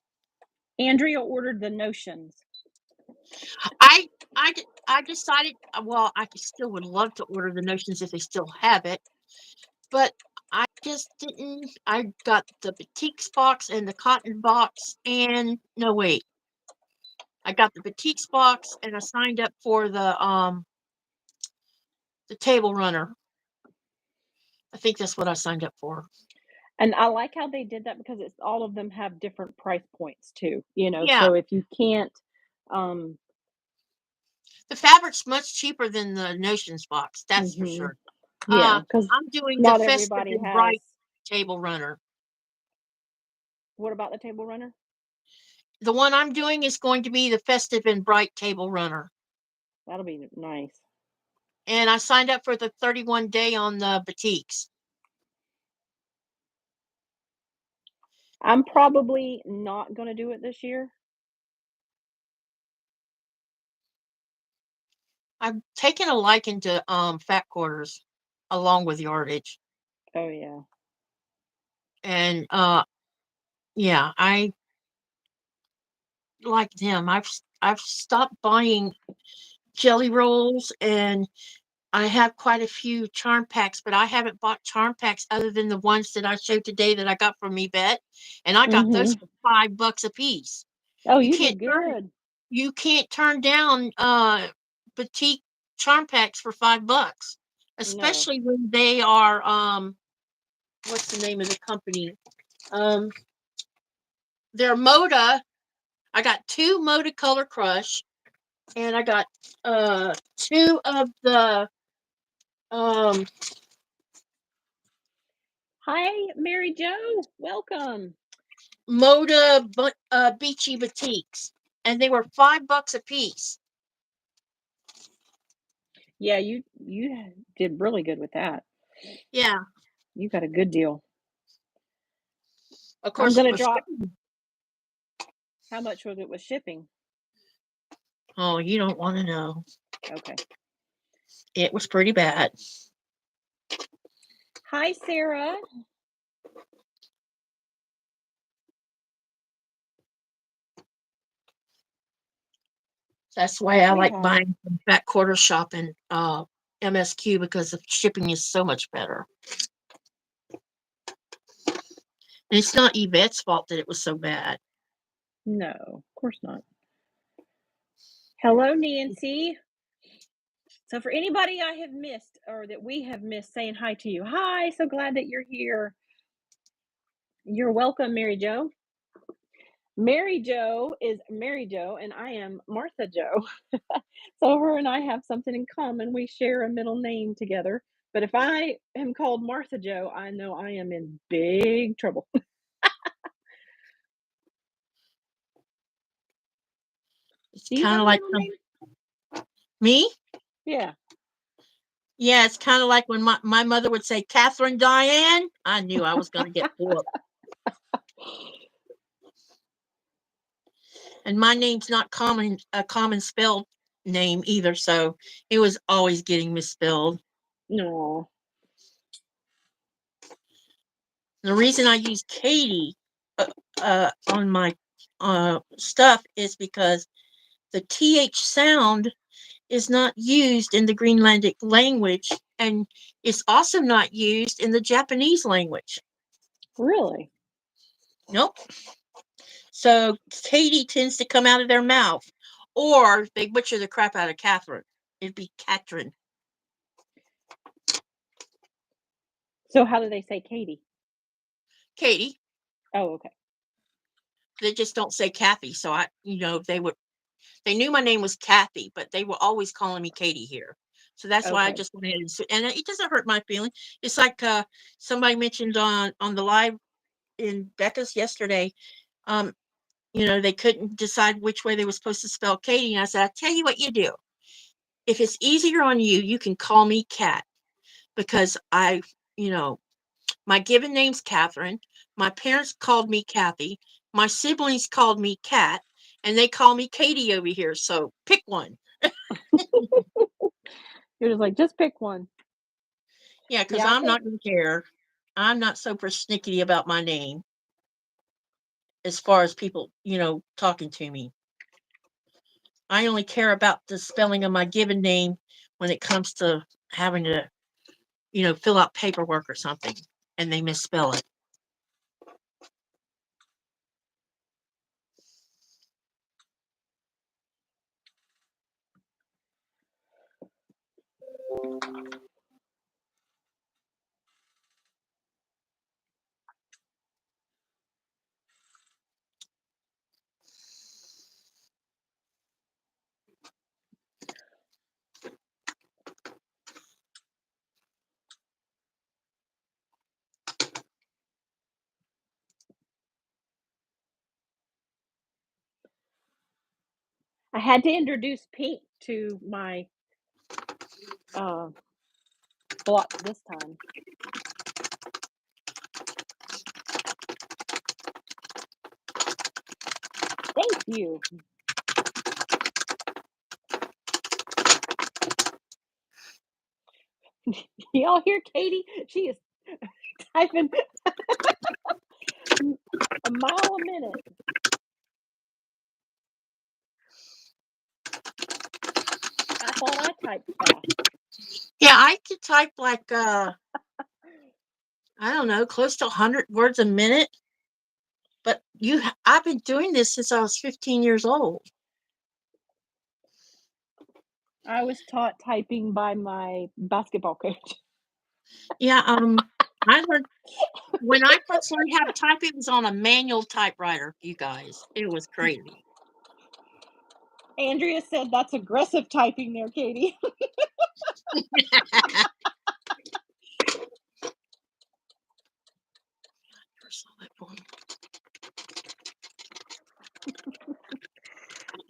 Andrea ordered the notions. I decided. Well, I still would love to order the notions if they still have it, but I just didn't. I got the Batiks box and the cotton box, and no wait. I got the Batiks box and I signed up for the table runner. I think that's what I signed up for. And I like how they did that because it's all of them have different price points too, you know, Yeah, so if you can't, um the fabric's much cheaper than the Notions box. That's for mhm, sure. yeah, because I'm doing the not festive everybody and has. bright table runner. What about the table runner? The one I'm doing is going to be the festive and bright table runner. That'll be nice. And I signed up for the 31 day on the batiks. I'm probably not gonna do it this year. I've taken a liking to fat quarters along with yardage. Oh, yeah. And yeah, I like them. I've stopped buying jelly rolls, and I have quite a few charm packs, but I haven't bought charm packs other than the ones that I showed today that I got from Yvette, and I got those Mhm. for $5 a piece. Oh, You you can't did turn good. you can't turn down boutique charm packs for $5, No. especially when they are what's the name of the company? Um, they're Moda. I got 2 Moda Color Crush, and I got 2 of the um Hi, Mary Jo. Welcome. Moda Beachy Boutiques, and they were $5 a piece. Yeah, you did really good with that. Yeah, You got a good deal. of I'm course it gonna was drop shipping. how much was it with shipping? Oh, you don't want to know. Okay. It was pretty bad. Hi, Sarah. That's why I We like have buying from Fat Quarter Shop and MSQ, because the shipping is so much better. And it's not Yvette's fault that it was so bad. no, of course not. Hello, Nancy. So for anybody I have missed or that we have missed saying hi to you. Hi, so glad that you're here. You're welcome, Mary Jo. Mary Jo is Mary Jo, and I am Martha Jo. So her and I have something in common. We share a middle name together. But if I am called Martha Jo, I know I am in big trouble. It's Do you kind have of a like middle name? me. Yeah. Yeah, it's kind of like when my mother would say Catherine Diane. I knew I was going to get whooped. And my name's not a common spelled name either, so it was always getting misspelled. No. The reason I use Katy on my stuff is because the TH sound is not used in the Greenlandic language, and it's also not used in the Japanese language. Really? Nope. So Katy tends to come out of their mouth, or they butcher the crap out of Catherine. It'd be Katrin. So how do they say Katie? Katy. Oh, okay. They just don't say Kathy. So they knew my name was Kathy, but they were always calling me Katy here. So that's why I Okay. just went ahead and it doesn't hurt my feeling. It's like somebody mentioned on the live in Becca's yesterday. Um, they couldn't decide which way they were supposed to spell Katy, and I said, I tell you what you do. If it's easier on you, you can call me Kat, because you know, my given name's Catherine. My parents called me Kathy. My siblings called me Kat, and they call me Katy over here. So pick one. You're just like, just pick one. Yeah, because Yeah, I I'm think not going to care. I'm not so persnickety about my name as far as people, talking to me. I only care about the spelling of my given name when it comes to having to, fill out paperwork or something and they misspell it. I had to introduce pink to my blocks this time. Thank you. Y'all hear Katy? She is typing a mile a minute. I thought I typed fast. Yeah, I could type like I don't know, close to 100 words a minute. But I've been doing this since I was 15 years old. I was taught typing by my basketball coach. Yeah, I learned when I first learned how to type, it was on a manual typewriter, you guys. It was crazy. Andrea said that's aggressive typing there, Katy.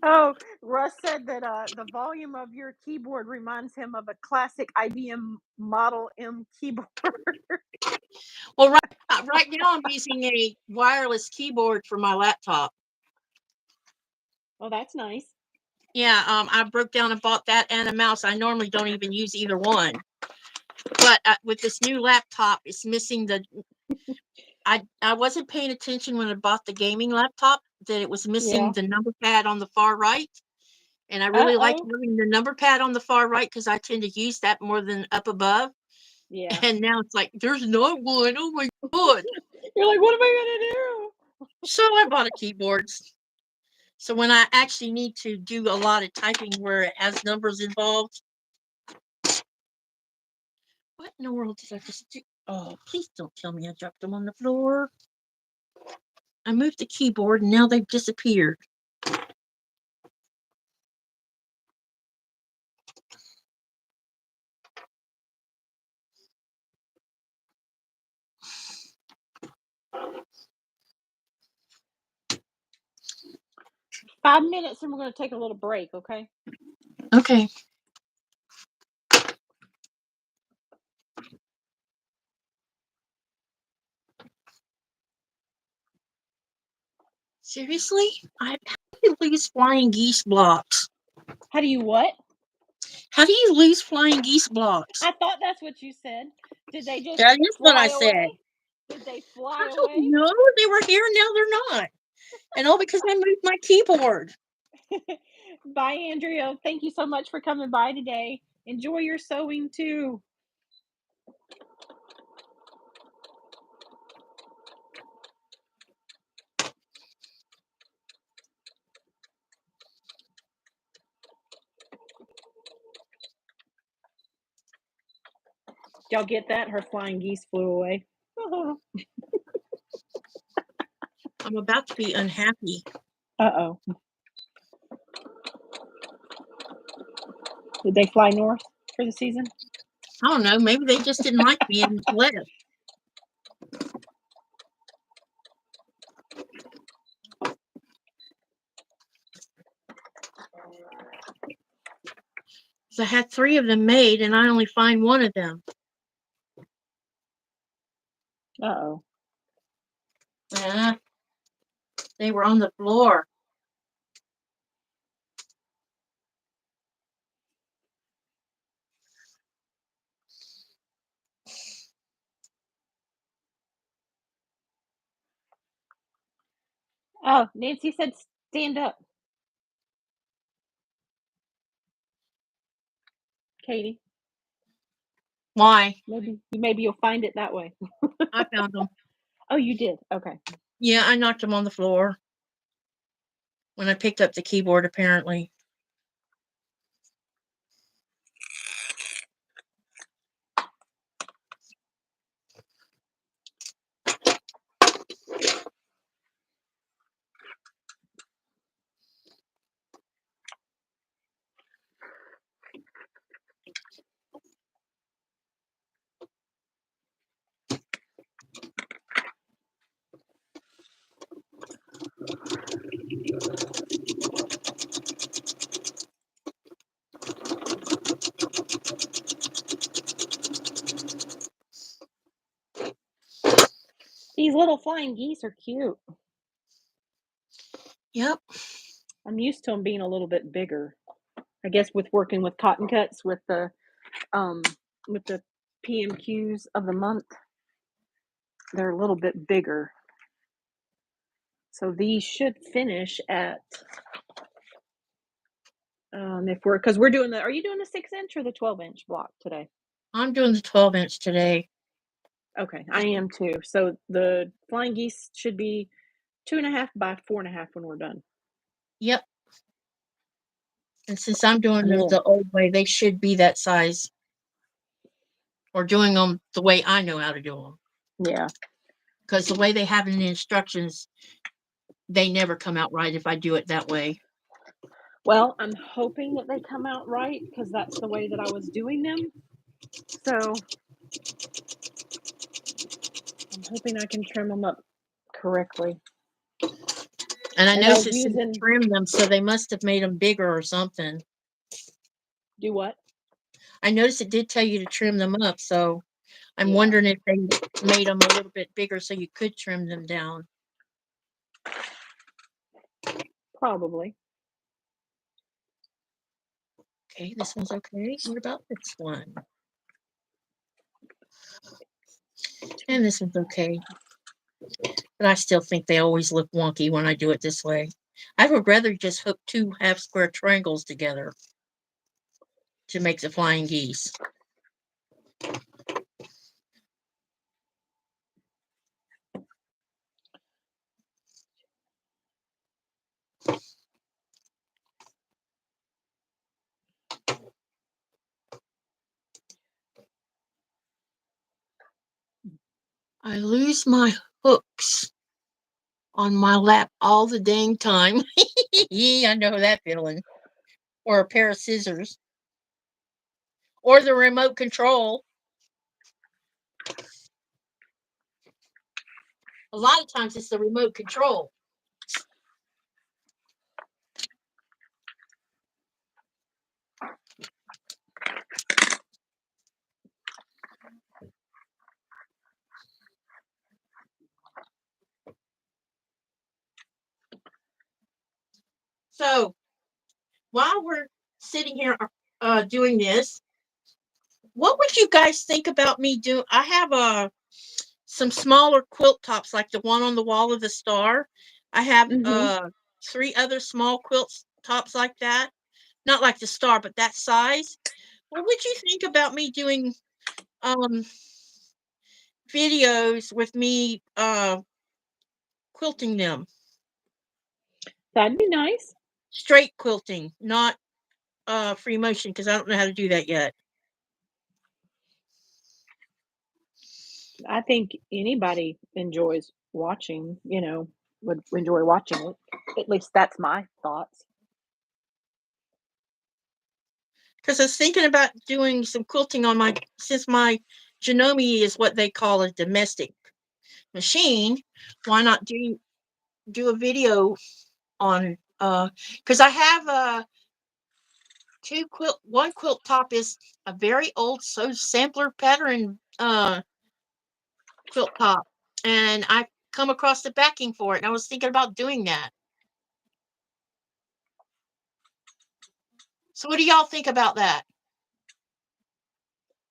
Oh, Russ said that the volume of your keyboard reminds him of a classic IBM Model M keyboard. Well, right now I'm using a wireless keyboard for my laptop. Oh, that's nice. Yeah, I broke down and bought that and a mouse. I normally don't even use either one. But with this new laptop, it's missing the. I wasn't paying attention when I bought the gaming laptop that it was missing the number pad on the far right. And I really like having the number pad on the far right because I tend to use that more than up above. Yeah. And now it's like, there's not one. Oh my God. You're like, what am I going to do? So I bought a keyboard. So when I actually need to do a lot of typing where it has numbers involved. What in the world did I just do? Oh, please don't tell me I dropped them on the floor. I moved the keyboard and now they've disappeared. Five minutes and we're going to take a little break, okay? Okay. Seriously? How do you lose flying geese blocks? How do you what? How do you lose flying geese blocks? I thought that's what you said. Did they just That is what I fly away? said. Did they fly I away? don't know. They were here and now they're not. And all because I moved my keyboard. Bye, Andrea. Thank you so much for coming by today. Enjoy your sewing too. Y'all get that? Her flying geese flew away. I'm about to be unhappy. Uh-oh. Did they fly north for the season? I don't know. Maybe they just didn't like me and left. So I had 3 of them made and I only find 1 of them. Uh-oh. They were on the floor. Oh, Nancy said stand up. Katy. Why? Maybe you'll find it that way. I found them. Oh, you did? Okay. Yeah, I knocked them on the floor when I picked up the keyboard, apparently. These little flying geese are cute. Yep. I'm used to them being a little bit bigger. I guess with working with cotton cuts um with the PMQs of the month, they're a little bit bigger. So these should finish at if we're because we're doing the are you doing the 6-inch or the 12-inch block today? I'm doing the 12-inch today. Okay, I am too. So the flying geese should be 2.5 by 4.5 when we're done. Yep. And since I'm doing them Cool. the old way, they should be that size. Or doing them the way I know how to do them. Yeah. Because the way they have in the instructions, they never come out right if I do it that way. Well, I'm hoping that they come out right because that's the way that I was doing them. So I'm hoping I can trim them up correctly. And I And I noticed was it said using trim them, so they must have made them bigger or something. do what? I noticed it did tell you to trim them up, so I'm Yeah. wondering if they made them a little bit bigger so you could trim them down. Probably. Okay, this one's okay. What about this one? And this one's okay. But I still think they always look wonky when I do it this way. I would rather just hook 2 half-square triangles together to make the flying geese. I lose my hooks on my lap all the dang time. I know that feeling. Or a pair of scissors. Or the remote control. A lot of times it's the remote control. So while we're sitting here doing this, what would you guys think about me doing? I have some smaller quilt tops like the one on the wall of the star. I have Mm-hmm. 3 other small quilt tops like that. Not like the star, but that size. What would you think about me doing videos with me quilting them? That'd be nice. Straight quilting, not free motion, because I don't know how to do that yet. I think anybody enjoys watching, would enjoy watching it. At least that's my thoughts. Because I was thinking about doing some quilting on since my Janome is what they call a domestic machine, why not do a video on because I have one quilt top is a very old sampler pattern quilt top, and I come across the backing for it, and I was thinking about doing that. So what do y'all think about that?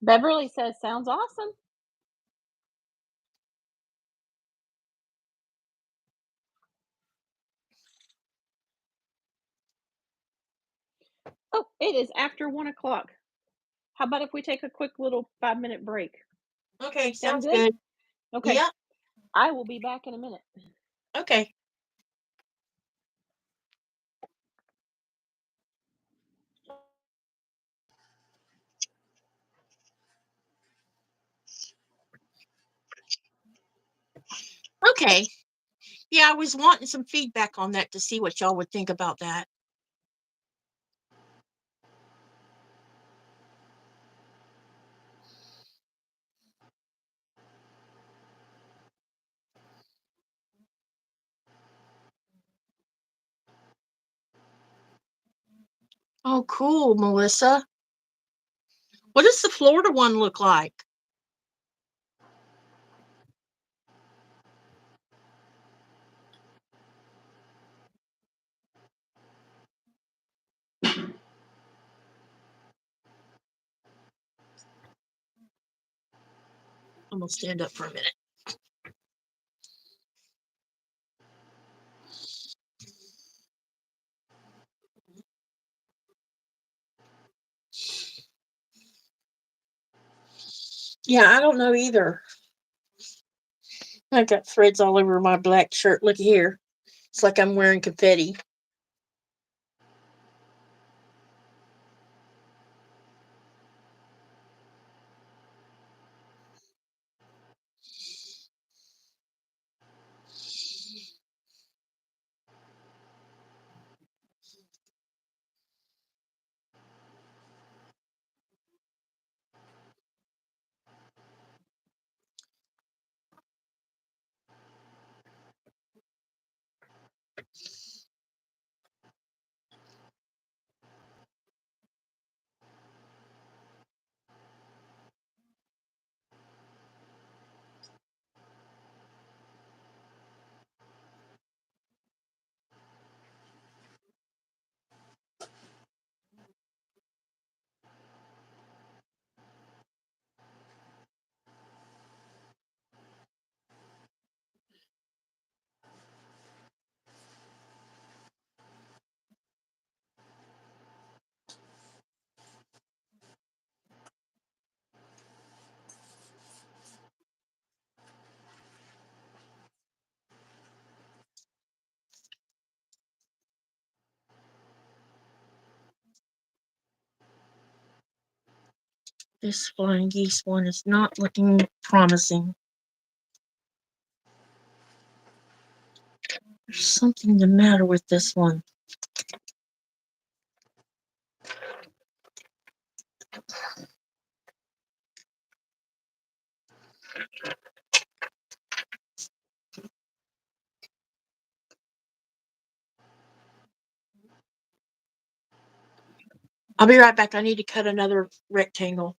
Beverly says, sounds awesome. Oh, it is after 1 o'clock. How about if we take a quick little 5-minute break? Okay, Sound sounds good? good. Okay. Yeah. I will be back in a minute. Okay. Okay. Yeah, I was wanting some feedback on that to see what y'all would think about that. Oh, cool, Melissa. What does the Florida one look like? I'm gonna stand up for a minute. Yeah, I don't know either. I've got threads all over my black shirt. Look here. It's like I'm wearing confetti. This flying geese one is not looking promising. There's something the matter with this one. I'll be right back. I need to cut another rectangle.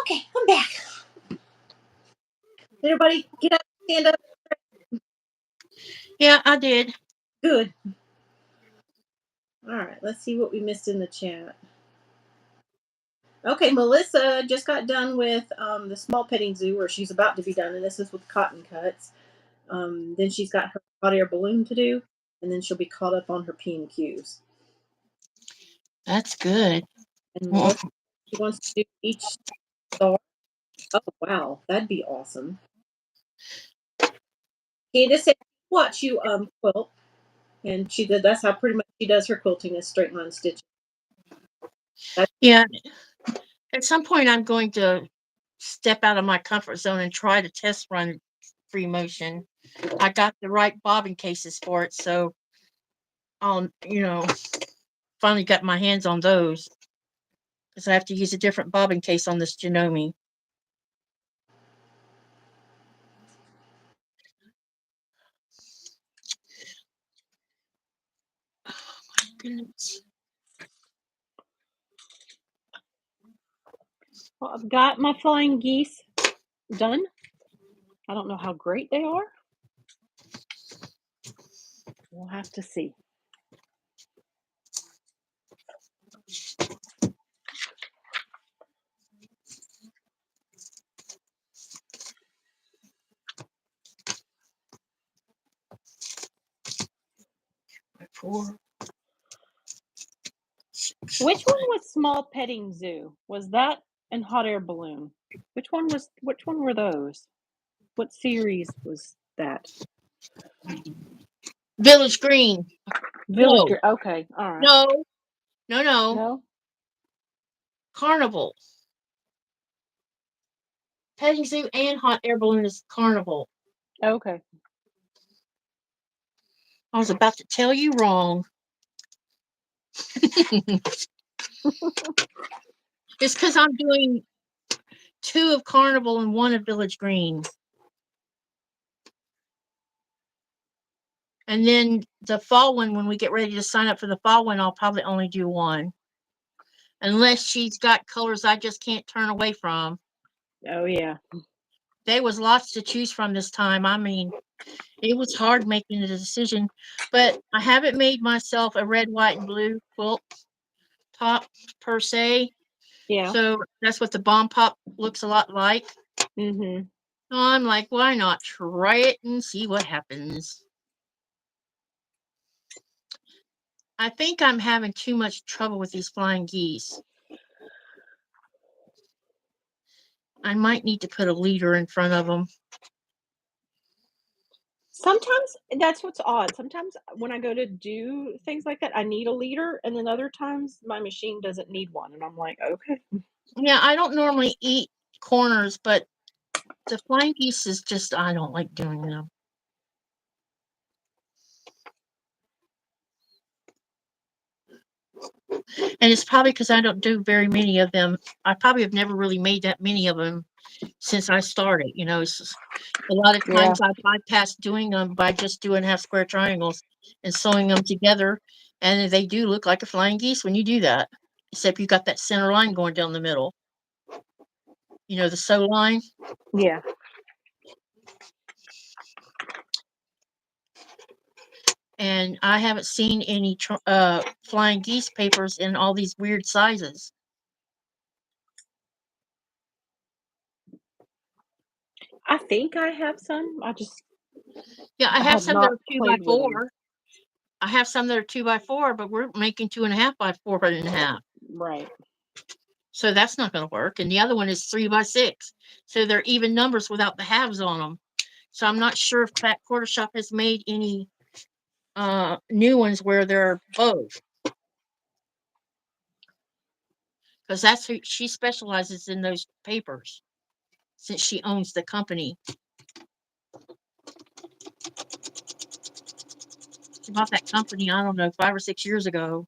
Okay, I'm back. Everybody get up, stand up. Yeah, I did. Good. All right, let's see what we missed in the chat. Okay, Melissa just got done with the small petting zoo, or she's about to be done, and this is with cotton cuts. Then she's got her hot air balloon to do, and then she'll be caught up on her P&Qs. That's good. And Melissa, she wants to do each star. Oh, wow, that'd be awesome. Candace said, watch you quilt. And she did. That's how pretty much she does her quilting, is straight line stitching. Yeah. At some point, I'm going to step out of my comfort zone and try to test run free motion. I got the right bobbin cases for it, so I'll, finally got my hands on those, because I have to use a different bobbin case on this Janome. Oh my goodness. Well, I've got my flying geese done. I don't know how great they are. We'll have to see. Which one was small petting zoo? Was that and hot air balloon? Which one were those? What series was that? Village Green. Village No. Green. Okay, all right. No. No. No. Carnival. Petting zoo and hot air balloon is Carnival. Okay. I was about to tell you wrong. It's because I'm doing 2 of Carnival and 1 of Village Green. And then the fall one, when we get ready to sign up for the fall one, I'll probably only do 1. Unless she's got colors I just can't turn away from. Oh yeah. There was lots to choose from this time. I mean, it was hard making a decision, but I haven't made myself a red, white, and blue quilt top per se. Yeah. So that's what the bomb pop looks a lot like. Mm-hmm. So I'm like, why not try it and see what happens? I think I'm having too much trouble with these flying geese. I might need to put a leader in front of them. Sometimes that's what's odd. Sometimes when I go to do things like that, I need a leader, and then other times my machine doesn't need one, and I'm like, okay. Yeah, I don't normally eat corners, but the flying geese is just, I don't like doing them. And it's probably because I don't do very many of them. I probably have never really made that many of them since I started. You know, it's just, a lot of Yeah. times I bypass doing them by just doing half square triangles and sewing them together. And they do look like a flying geese when you do that, except you got that center line going down the middle. You know, the sew line. Yeah. And I haven't seen any flying geese papers in all these weird sizes. I think I have some. Yeah, I I have have some that not are 2 by played with them. 4. I have some that are 2 by 4, but we're making 2.5 by 4.5. Right. So that's not going to work. And the other one is 3 by 6. So they're even numbers without the halves on them. So I'm not sure if Pat Quarter Shop has made any new ones where they're both. Because that's who she specializes in, those papers, since she owns the company. She bought that company, I don't know, 5 or 6 years ago.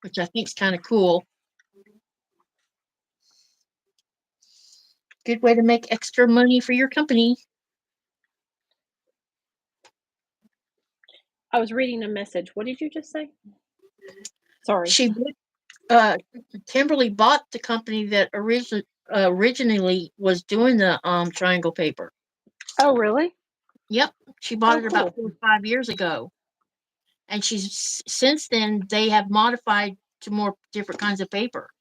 Which I think is kind of cool. Good way to make extra money for your company. I was reading a message. What did you just say? Sorry. Kimberly bought the company that originally was doing the triangle paper. Oh, really? Yep, she bought it about cool. 4 or 5 years ago, and she's since then they have modified to more different kinds of paper.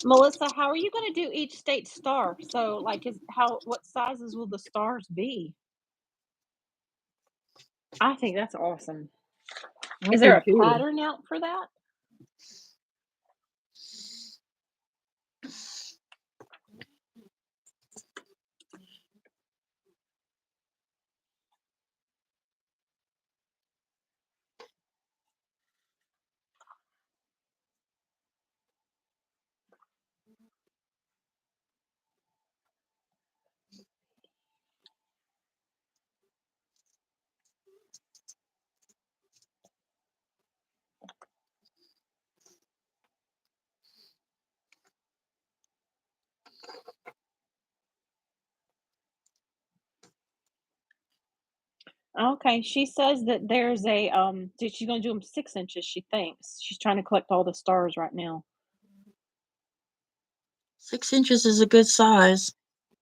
Melissa, how are you going to do each state star? So, like, what sizes will the stars be? I think that's awesome. Is there a pattern out for that? Okay, she says that there's a she's going to do them 6 inches. She thinks she's trying to collect all the stars right now. 6 inches is a good size.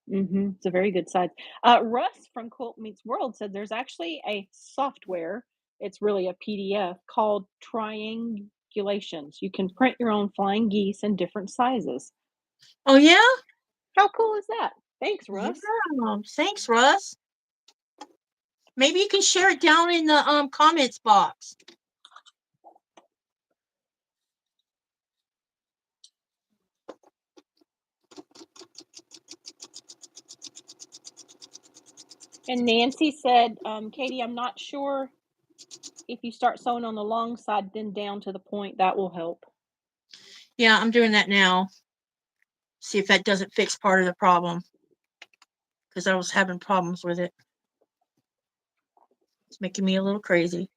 It's a very good size. Russ from Quilt Meets World said there's actually a software. It's really a PDF called Triangulations. You can print your own flying geese in different sizes. Oh yeah? How cool is that? Thanks, Russ. Yeah. Thanks, Russ. Maybe you can share it down in the comments box. And Nancy said, Katie, I'm not sure if you start sewing on the long side, then down to the point, that will help. Yeah, I'm doing that now. See if that doesn't fix part of the problem. Because I was having problems with it. It's making me a little crazy.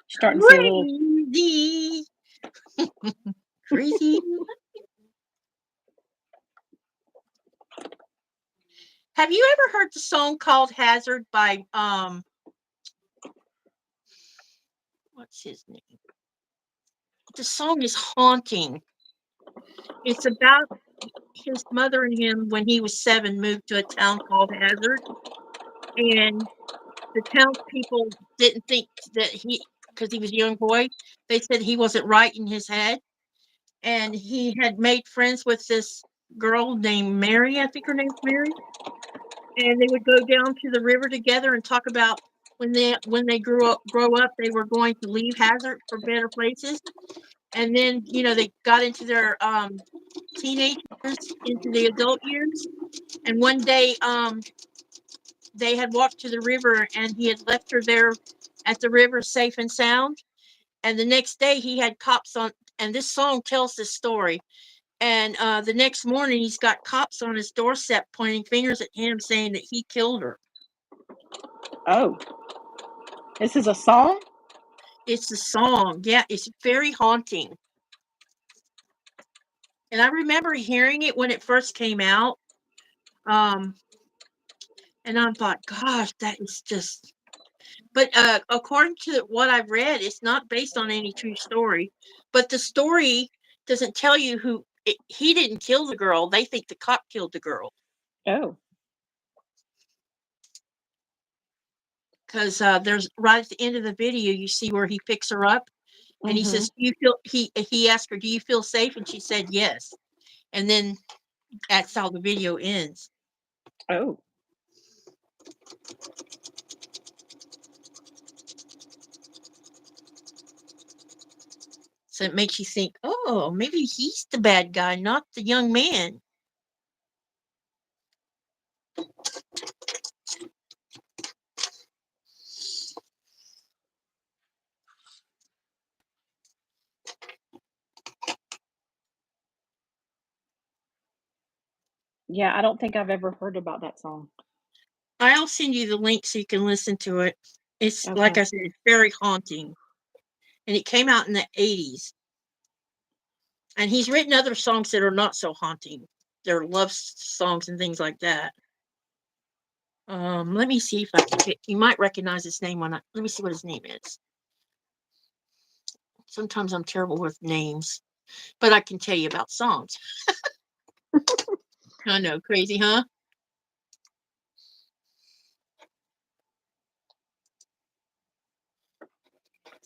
Starting to see a little. Crazy. Crazy. Have you ever heard the song called Hazard by what's his name? The song is haunting. It's about his mother and him when he was 7 moved to a town called Hazard, and the townspeople didn't think that because he was a young boy, they said he wasn't right in his head, and he had made friends with this girl named Mary. I think her name's Mary, and they would go down to the river together and talk about when they grow up they were going to leave Hazard for better places. And then they got into their teenage years, into the adult years, and one day they had walked to the river and he had left her there at the river safe and sound, and the next day he had cops on, and this song tells this story. And the next morning he's got cops on his doorstep pointing fingers at him saying that he killed her. Oh, this is a song? It's a song. Yeah, it's very haunting. And I remember hearing it when it first came out. And I thought, gosh, that is just. But according to what I've read, it's not based on any true story. But the story doesn't tell you who. He didn't kill the girl. They think the cop killed the girl. Oh. Because there's right at the end of the video, you see where he picks her up, and he says, "Do you feel?" He asked her, "Do you feel safe?" And she said, "Yes." And then that's how the video ends. Oh. So it makes you think, oh, maybe he's the bad guy, not the young man. Yeah, I don't think I've ever heard about that song. I'll send you the link so you can listen to it. It's Okay. like I said, it's very haunting. And it came out in the 80s. And he's written other songs that are not so haunting. They're love songs and things like that. Let me see if I can get, you might recognize his name let me see what his name is. Sometimes I'm terrible with names, but I can tell you about songs. I know, crazy, huh?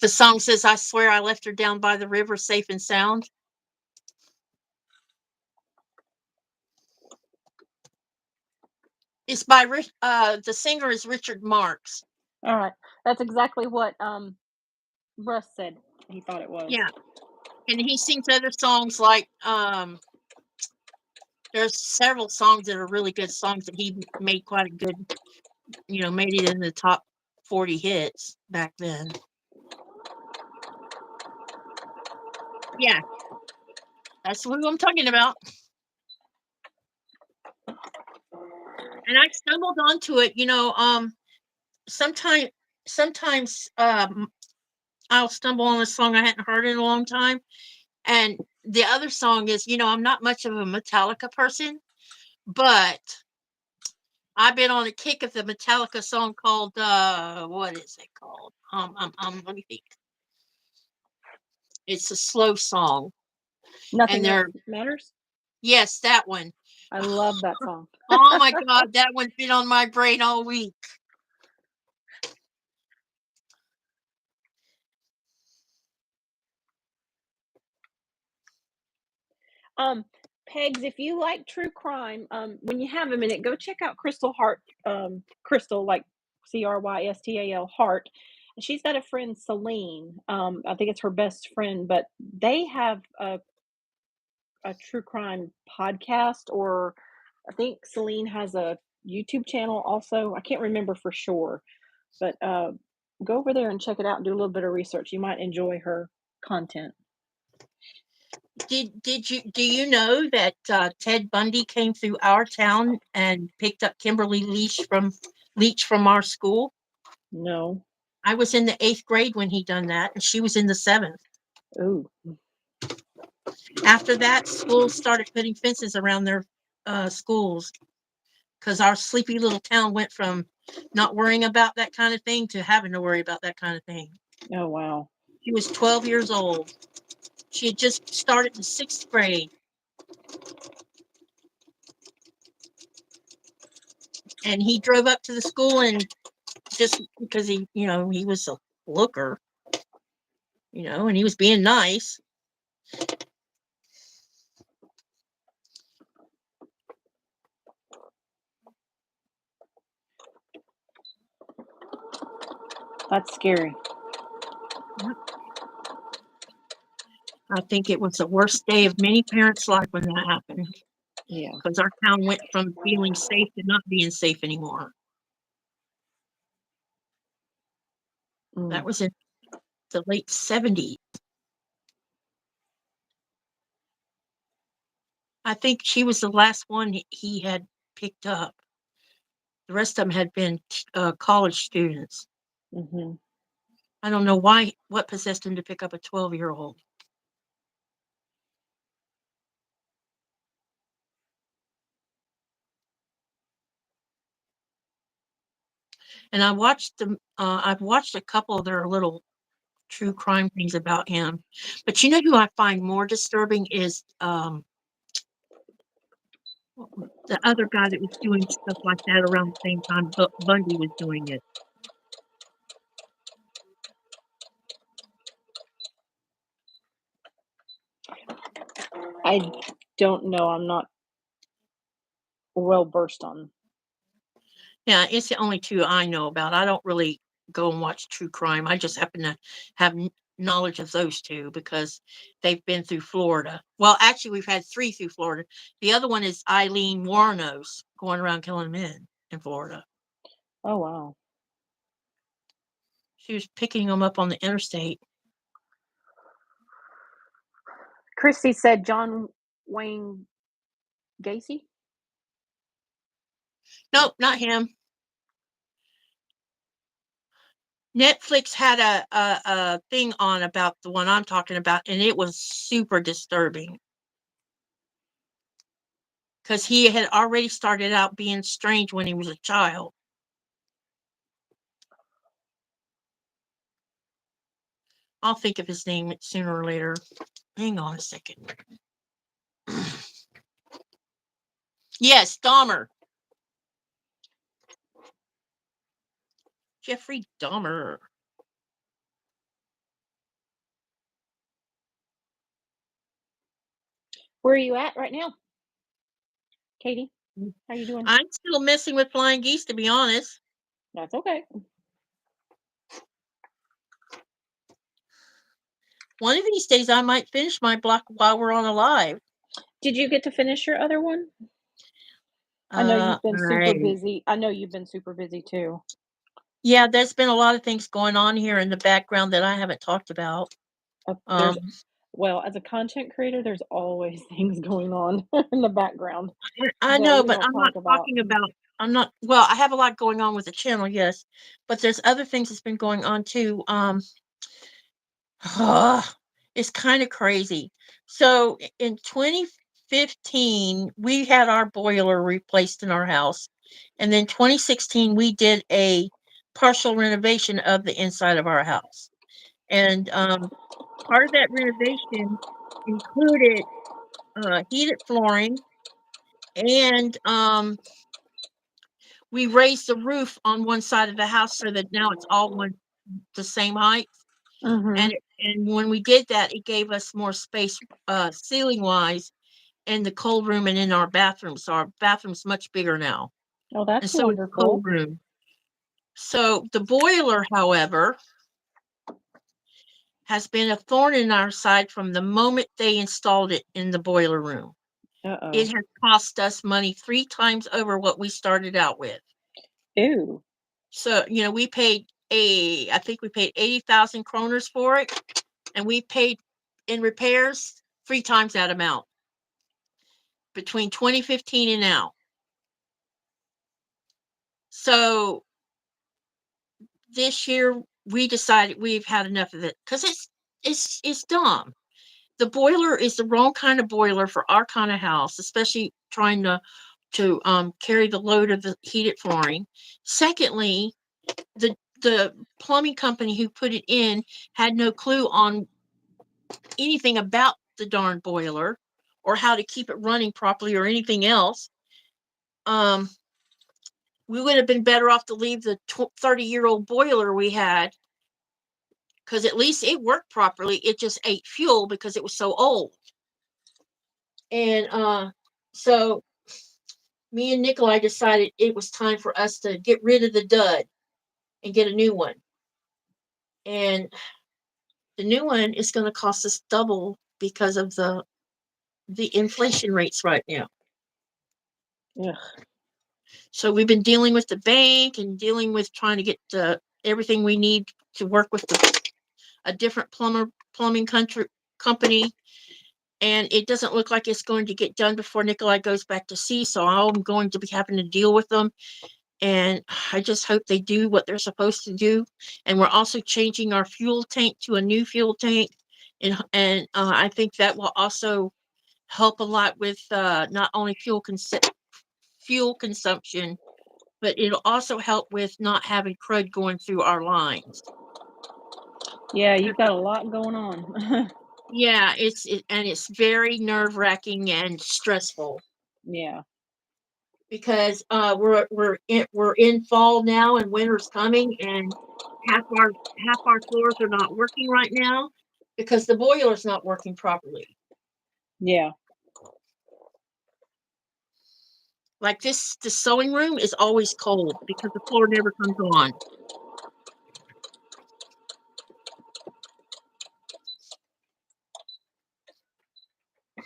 The song says, "I swear I left her down by the river safe and sound." It's by the singer is Richard Marx. All right. That's exactly what Russ said he thought it was. Yeah. And he sings other songs like there's several songs that are really good songs that he made quite a good, made it in the top 40 hits back then. Yeah. That's who I'm talking about. And I stumbled onto it, sometimes I'll stumble on a song I hadn't heard in a long time. And the other song is, I'm not much of a Metallica person, but I've been on a kick of the Metallica song called, what is it called? Let me think. It's a slow song. Nothing Else Matters? Yes, that one. I love that song. Oh my God, that one's been on my brain all week. Pegs, if you like true crime, when you have a minute, go check out Crystal Hart, Crystal, like Crystal Hart. And she's got a friend, Celine. I think it's her best friend, but they have a true crime podcast, or I think Celine has a YouTube channel also. I can't remember for sure, but go over there and check it out and do a little bit of research. You might enjoy her content. Do you know that Ted Bundy came through our town and picked up Kimberly Leach from our school? No. I was in the 8th grade when he done that, and she was in the 7th. Ooh. After that, schools started putting fences around their schools because our sleepy little town went from not worrying about that kind of thing to having to worry about that kind of thing. Oh, wow. She was 12 years old. She had just started in 6th grade. And he drove up to the school, and just because he was a looker, and he was being nice. That's scary. I think it was the worst day of many parents' life when that happened. Yeah. Because our town went from feeling safe to not being safe anymore. That was in the late 70s. I think she was the last one he had picked up. The rest of them had been college students. Mm-hmm. I don't know what possessed him to pick up a 12-year-old. And I've watched a couple of their little true crime things about him. But you know who I find more disturbing is the other guy that was doing stuff like that around the same time Bundy was doing it. I don't know. I'm not well versed on. Yeah, it's the only two I know about. I don't really go and watch true crime. I just happen to have knowledge of those two because they've been through Florida. Well, actually, we've had 3 through Florida. The other one is Eileen Warnos going around killing men in Florida. Oh, wow. She was picking them up on the interstate. Christy said John Wayne Gacy? Nope, not him. Netflix had a thing on about the one I'm talking about, and it was super disturbing. Because he had already started out being strange when he was a child. I'll think of his name sooner or later. Hang on a second. Yes, Dahmer. Jeffrey Dahmer. Where are you at right now? Katy, how you doing? I'm still messing with flying geese, to be honest. That's okay. One of these days, I might finish my block while we're on a live. Did you get to finish your other one? I know you've been super busy. I know you've been super busy too. Yeah, there's been a lot of things going on here in the background that I haven't talked about. Well, as a content creator, there's always things going on in the background. I know, but I'm not talking about. Well, I have a lot going on with the channel, yes, but there's other things that's been going on too. It's kind of crazy. So in 2015, we had our boiler replaced in our house, and then 2016 we did a partial renovation of the inside of our house, and part of that renovation included heated flooring, and we raised the roof on one side of the house so that now it's all the same height. Mm-hmm. And when we did that, it gave us more space ceiling wise in the cold room and in our bathroom. So our bathroom's much bigger now. Oh, that's and so wonderful. Is the cold room. So the boiler, however, has been a thorn in our side from the moment they installed it in the boiler room. Uh-oh. It has cost us money 3 times over what we started out with. Ew. So, we paid I think we paid 80,000 kroners for it, and we paid in repairs 3 times that amount between 2015 and now. So this year we decided we've had enough of it because it's dumb. The boiler is the wrong kind of boiler for our kind of house, especially trying to carry the load of the heated flooring. Secondly, the plumbing company who put it in had no clue on anything about the darn boiler or how to keep it running properly or anything else. We would have been better off to leave the 30-year-old boiler we had, because at least it worked properly. It just ate fuel because it was so old. And so me and Nikolai decided it was time for us to get rid of the dud and get a new one. And the new one is going to cost us double because of the inflation rates right now. Ugh. So we've been dealing with the bank and dealing with trying to get everything we need to work with a different plumbing company. And it doesn't look like it's going to get done before Nikolai goes back to sea. So I'm going to be having to deal with them. And I just hope they do what they're supposed to do. And we're also changing our fuel tank to a new fuel tank. And I think that will also help a lot with not only fuel consumption, but it'll also help with not having crud going through our lines. Yeah, you've got a lot going on. Yeah, it's very nerve-wracking and stressful. Yeah. Because we're in fall now and winter's coming, and half our floors are not working right now because the boiler's not working properly. Yeah. Like the sewing room is always cold because the floor never comes on.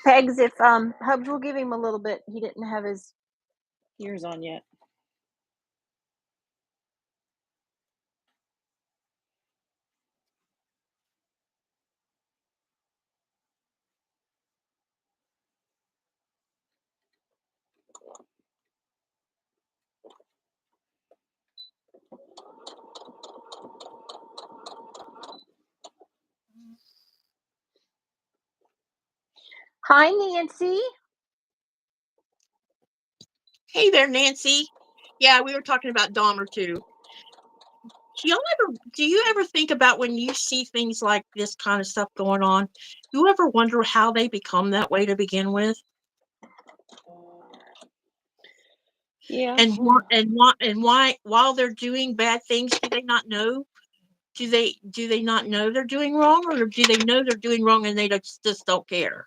Pegs, if Hubs will give him a little bit. He didn't have his ears on yet. Hi, Nancy. Hey there, Nancy. Yeah, we were talking about Dahmer too. Do you ever think about when you see things like this kind of stuff going on? Do you ever wonder how they become that way to begin with? Yeah. And why while they're doing bad things, do they not know? Do they not know they're doing wrong, or do they know they're doing wrong and they just don't care?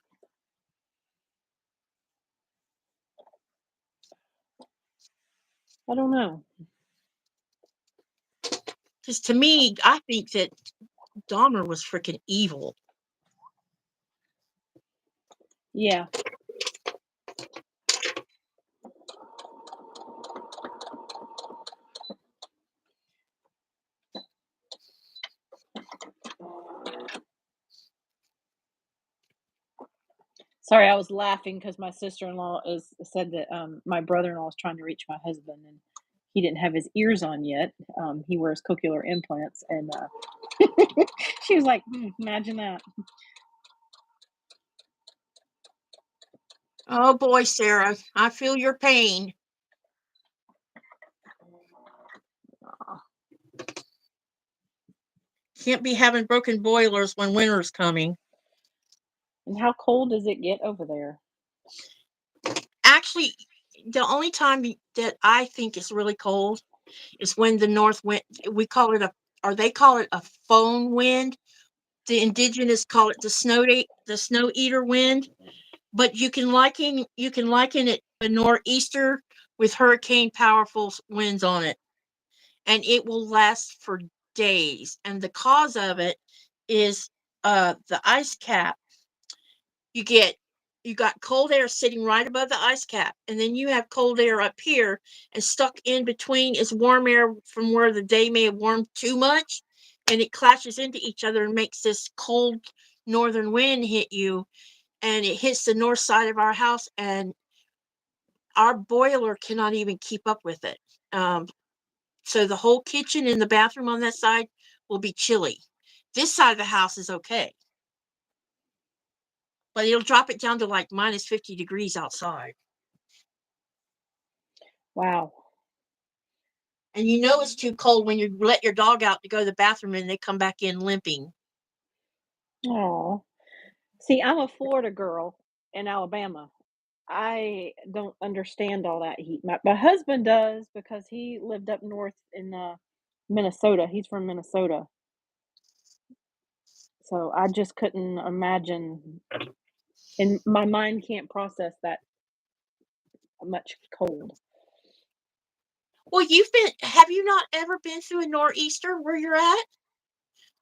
I don't know. Because to me, I think that Dahmer was freaking evil. Yeah. Sorry, I was laughing because my sister-in-law said that my brother-in-law is trying to reach my husband, and he didn't have his ears on yet. He wears cochlear implants, and she was like, "Imagine that." Oh boy, Sarah, I feel your pain. Can't be having broken boilers when winter's coming. And how cold does it get over there? Actually, the only time that I think is really cold is when the north wind. We call it they call it a foehn wind. The indigenous call it the snow eater wind. But you can liken it a nor'easter with hurricane powerful winds on it. and it will last for days. And the cause of it is the ice cap. You got cold air sitting right above the ice cap, and then you have cold air up here, and stuck in between is warm air from where the day may have warmed too much, and it clashes into each other and makes this cold northern wind hit you, and it hits the north side of our house, and our boiler cannot even keep up with it. So the whole kitchen and the bathroom on that side will be chilly. This side of the house is okay, but it'll drop it down to like minus 50 degrees outside. Wow. And you know it's too cold when you let your dog out to go to the bathroom and they come back in limping. Oh. See, I'm a Florida girl in Alabama. I don't understand all that heat. My husband does because he lived up north in Minnesota. He's from Minnesota. So I just couldn't imagine, and my mind can't process that much cold. Well, have you not ever been through a nor'easter where you're at?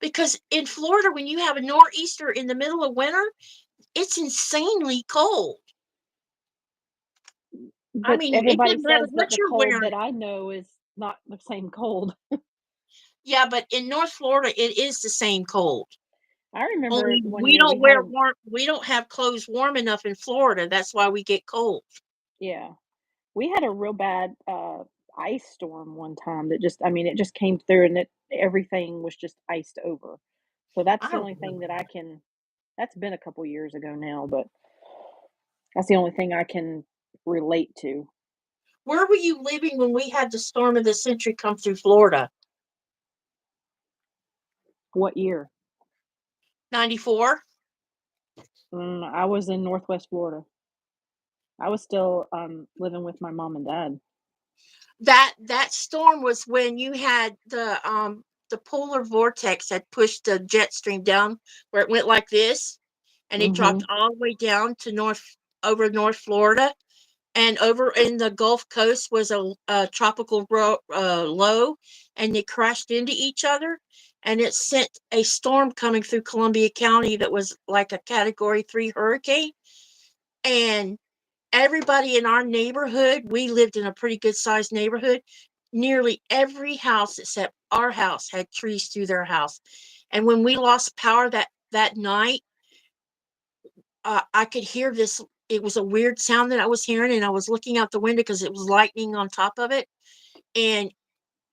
Because in Florida, when you have a nor'easter in the middle of winter, it's insanely cold. I But mean, it everybody doesn't matter says that what the you're cold wearing. that I know is not the same cold. Yeah, but in North Florida, it is the same cold. I remember Only one we year don't we had wear a warm. We don't have clothes warm enough in Florida. That's why we get cold. yeah, we had a real bad ice storm one time that just, I mean, it just came through and everything was just iced over. So that's I the don't only thing remember. that I can. That's been a couple years ago now, but that's the only thing I can relate to. Where were you living when we had the storm of the century come through Florida? What year? 94. I was in Northwest Florida. I was still living with my mom and dad. That storm was when you had the polar vortex had pushed the jet stream down where it went like this, and it dropped Mhm. all the way down to over North Florida, and over in the Gulf Coast was a tropical low, and they crashed into each other, and it sent a storm coming through Columbia County that was like a Category 3 hurricane, and everybody in our neighborhood, we lived in a pretty good sized neighborhood. Nearly every house except our house had trees through their house. And when we lost power that night, I could hear this. It was a weird sound that I was hearing, and I was looking out the window because it was lightning on top of it. And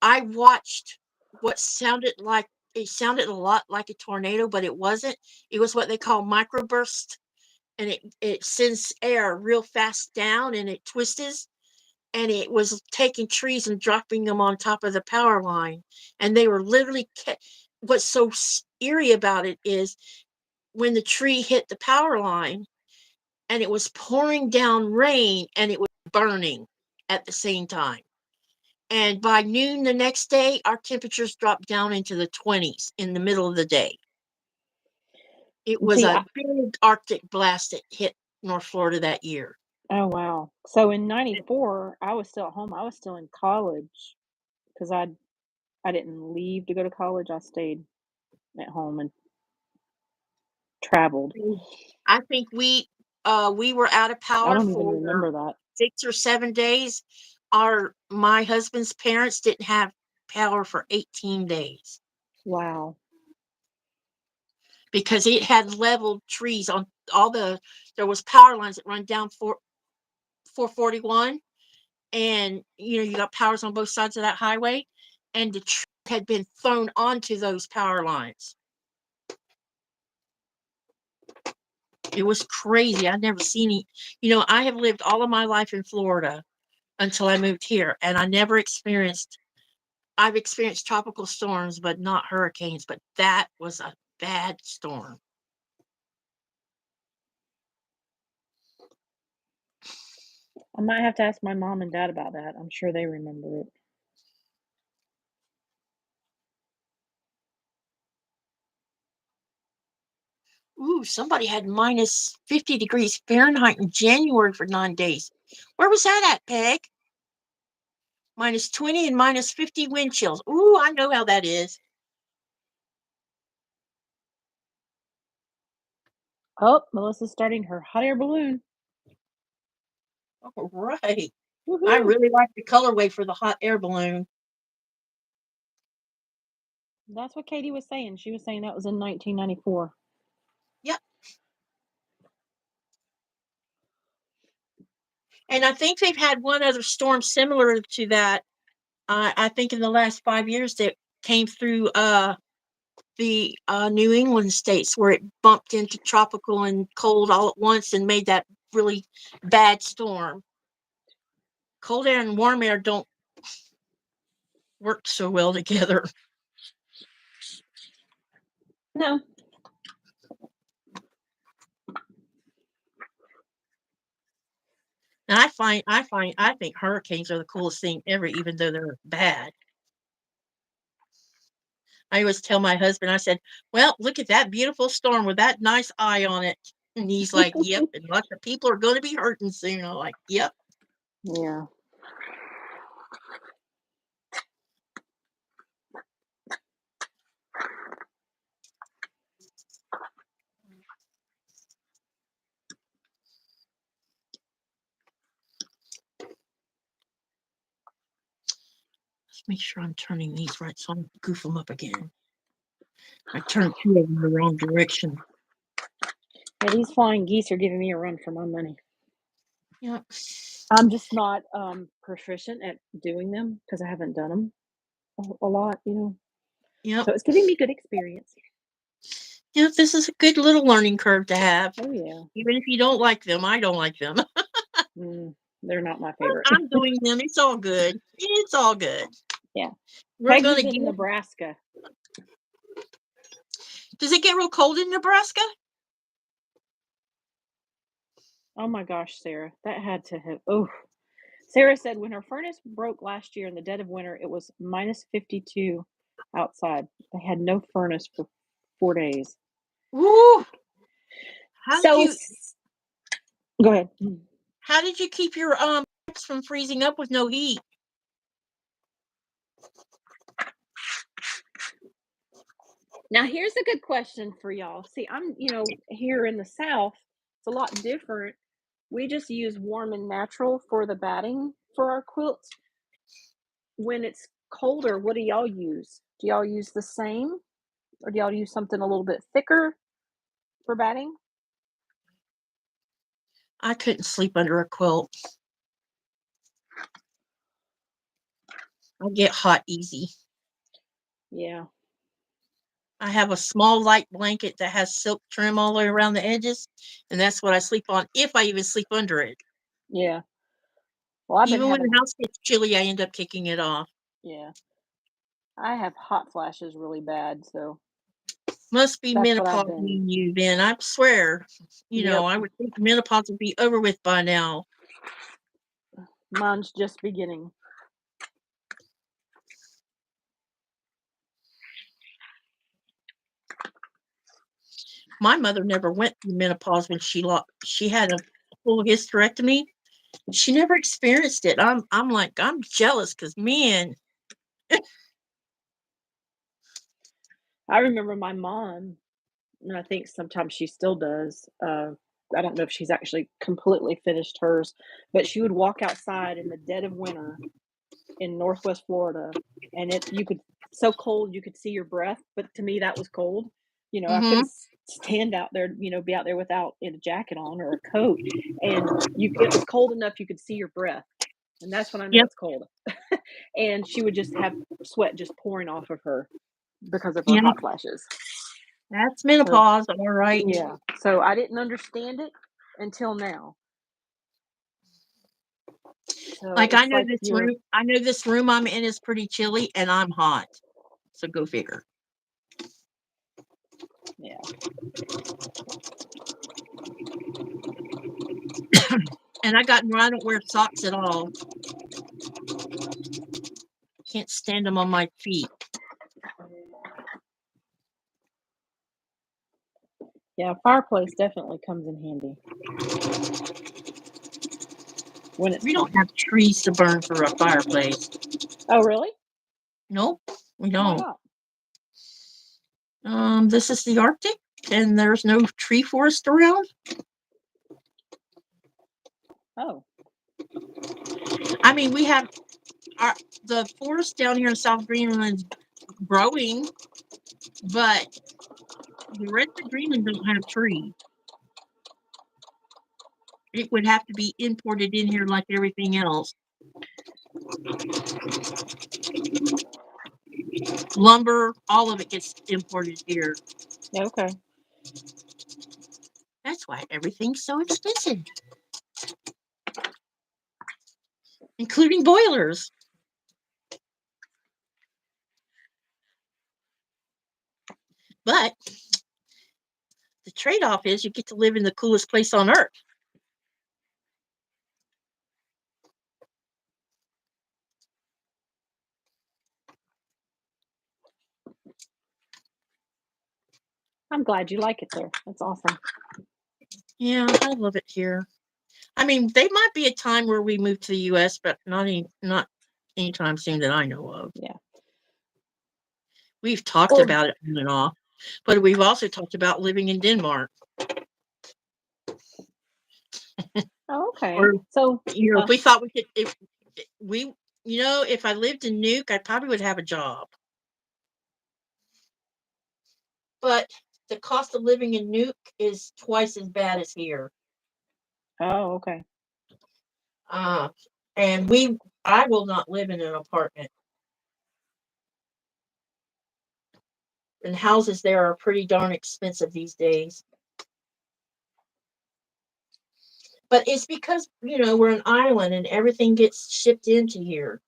I watched what sounded like, it sounded a lot like a tornado, but it wasn't. It was what they call microburst, and it sends air real fast down, and it twists, and it was taking trees and dropping them on top of the power line, and they were literally what's so eerie about it is when the tree hit the power line and it was pouring down rain and it was burning at the same time, and by noon the next day our temperatures dropped down into the 20s in the middle of the day. It was See, a big Arctic blast that hit North Florida that year. oh wow. So in '94, I was still at home. I was still in college because I didn't leave to go to college. I stayed at home and traveled. I think we were out of I power don't even for remember that. 6 or 7 days. My husband's parents didn't have power for 18 days Wow. because it had leveled trees on there was power lines that run down 441, and you got powers on both sides of that highway, and the tree had been thrown onto those power lines. It was crazy. I'd never seen it. I have lived all of my life in Florida until I moved here, and I've experienced tropical storms, but not hurricanes, but that was a bad storm. I might have to ask my mom and dad about that. I'm sure they remember it. Ooh, somebody had minus 50 degrees Fahrenheit in January for 9 days. Where was that at, Peg? minus 20 and minus 50 wind chills. Ooh, I know how that is. Oh, Melissa's starting her hot air balloon. All right. Woohoo. I really like the colorway for the hot air balloon. That's what Katy was saying. She was saying that was in 1994. Yep. And I think they've had one other storm similar to that. I think in the last 5 years that came through the New England states where it bumped into tropical and cold all at once and made that really bad storm. Cold air and warm air don't work so well together. No. And I think hurricanes are the coolest thing ever, even though they're bad. I always tell my husband, I said, well, look at that beautiful storm with that nice eye on it. And he's like, yep, and lots of people are going to be hurting soon. I'm like, yep. Yeah. Let's make sure I'm turning these right so I don't goof them up again. I turned two of them the wrong direction. Yeah, these flying geese are giving me a run for my money. Yep. I'm just not proficient at doing them because I haven't done them a lot, you know. Yep. So it's giving me good experience. Yep, this is a good little learning curve to have. Oh, yeah. Even if you don't like them, I don't like them. They're not my favorite. I'm doing them. It's all good. It's all good. Yeah. We're Pegs going is to in get. Nebraska. Does it get real cold in Nebraska? Oh my gosh, Sarah, that had to have. Oh, Sarah said when her furnace broke last year in the dead of winter, it was minus 52 outside. They had no furnace for 4 days. Woo! How did So, you go ahead. How did you keep your pipes from freezing up with no heat? Now, here's a good question for y'all. See, I'm, here in the South, it's a lot different. We just use warm and natural for the batting for our quilts. When it's colder, what do y'all use? Do y'all use the same? Or do y'all use something a little bit thicker for batting? I couldn't sleep under a quilt. I get hot easy. Yeah. I have a small light blanket that has silk trim all the way around the edges, and that's what I sleep on, if I even sleep under it. Yeah. Well, I've been Even when having, the house gets chilly, I end up kicking it off. yeah. I have hot flashes really bad, so Must be that's what I've menopause been. in you, then. I swear. Yep. I would think menopause would be over with by now. Mine's just beginning. My mother never went through menopause when she had a full hysterectomy. She never experienced it. I'm like, I'm jealous because, man. I remember my mom, and I think sometimes she still does. I don't know if she's actually completely finished hers, but she would walk outside in the dead of winter in Northwest Florida, and you could so cold you could see your breath. But to me, that was cold. I Mm-hmm. couldn't stand out there. Be out there without a jacket on or a coat, and it was cold enough you could see your breath, and that's when I know Yep. it's cold. And she would just have sweat just pouring off of her because of her Yep. hot flashes. That's menopause, all right. Yeah. So I didn't understand it until now. So Like I it's know this you're room. I know this room I'm in is pretty chilly, and I'm hot. So go figure. yeah. And I don't wear socks at all. Can't stand them on my feet. Yeah, fireplace definitely comes in handy. when it's We don't fun. have trees to burn for a fireplace. Oh, really? Nope, we Why don't. not? This is the Arctic, and there's no tree forest around. Oh, I mean, we have the forest down here in South Greenland growing, but the rest of Greenland don't have trees. It would have to be imported in here like everything else. Lumber, all of it gets imported here. okay. That's why everything's so expensive, including boilers. But the trade-off is you get to live in the coolest place on earth. I'm glad you like it there. That's awesome. Yeah, I love it here. I mean, there might be a time where we move to the U.S., but not anytime soon that I know of. Yeah. We've talked Or about it on and off, but we've also talked about living in Denmark. oh, okay. Or So if we thought we could, if I lived in Nuke, I probably would have a job. But the cost of living in Nuke is twice as bad as here. oh, okay. And I will not live in an apartment. And houses there are pretty darn expensive these days. But it's because, we're an island and everything gets shipped into here.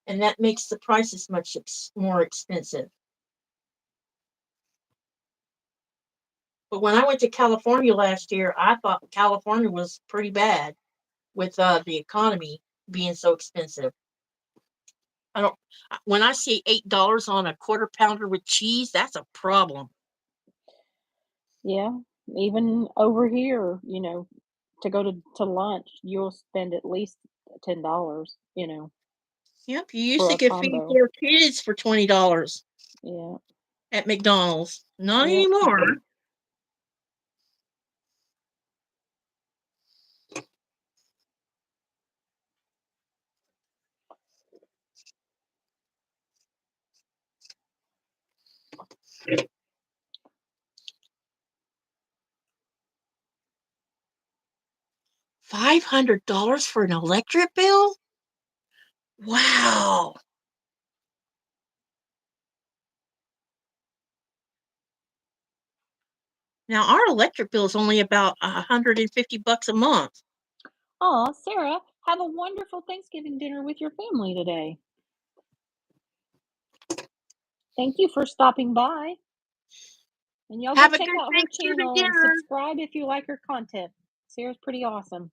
And that makes the prices much more expensive. But when I went to California last year, I thought California was pretty bad with the economy being so expensive. When I see $8 on a quarter pounder with cheese, that's a problem. Yeah. Even over here, to go to lunch, you'll spend at least $10, Yep, you used for to a get feed combo. 4 kids for $20 Yeah. at McDonald's. Not Yep. anymore. $500 for an electric bill? Wow. Now our electric bill is only about $150 a month. Oh, Sarah, have a wonderful Thanksgiving dinner with your family today. Thank you for stopping by. And y'all go Have a check good out her Thanksgiving channel and dinner. subscribe if you like her content. Sarah's pretty awesome.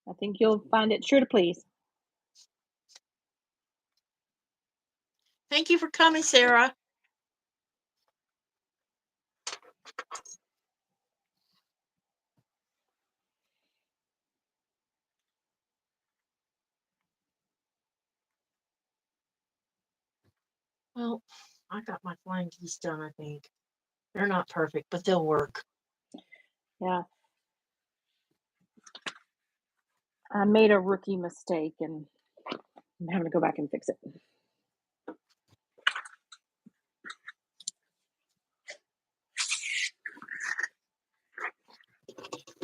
I think you'll find it sure to please. Thank you for coming, Sarah. Well, I got my flying geese done, I think. They're not perfect, but they'll work. Yeah. I made a rookie mistake and I'm having to go back and fix it.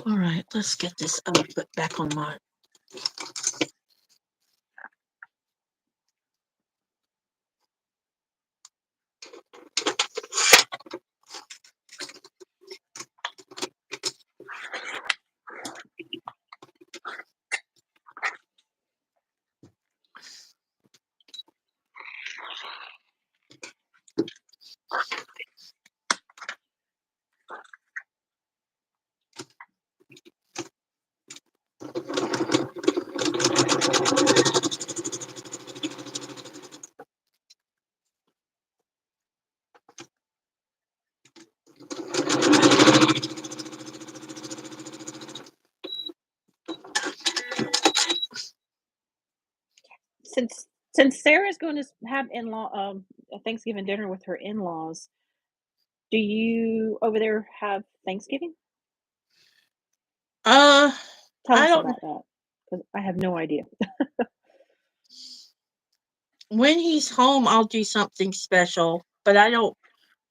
All right, let's get this put back on my. Since Sarah's going to have a Thanksgiving dinner with her in-laws, do you over there have Thanksgiving? Uh, Tell I us don't. about that because I have no idea. When he's home, I'll do something special, but I don't.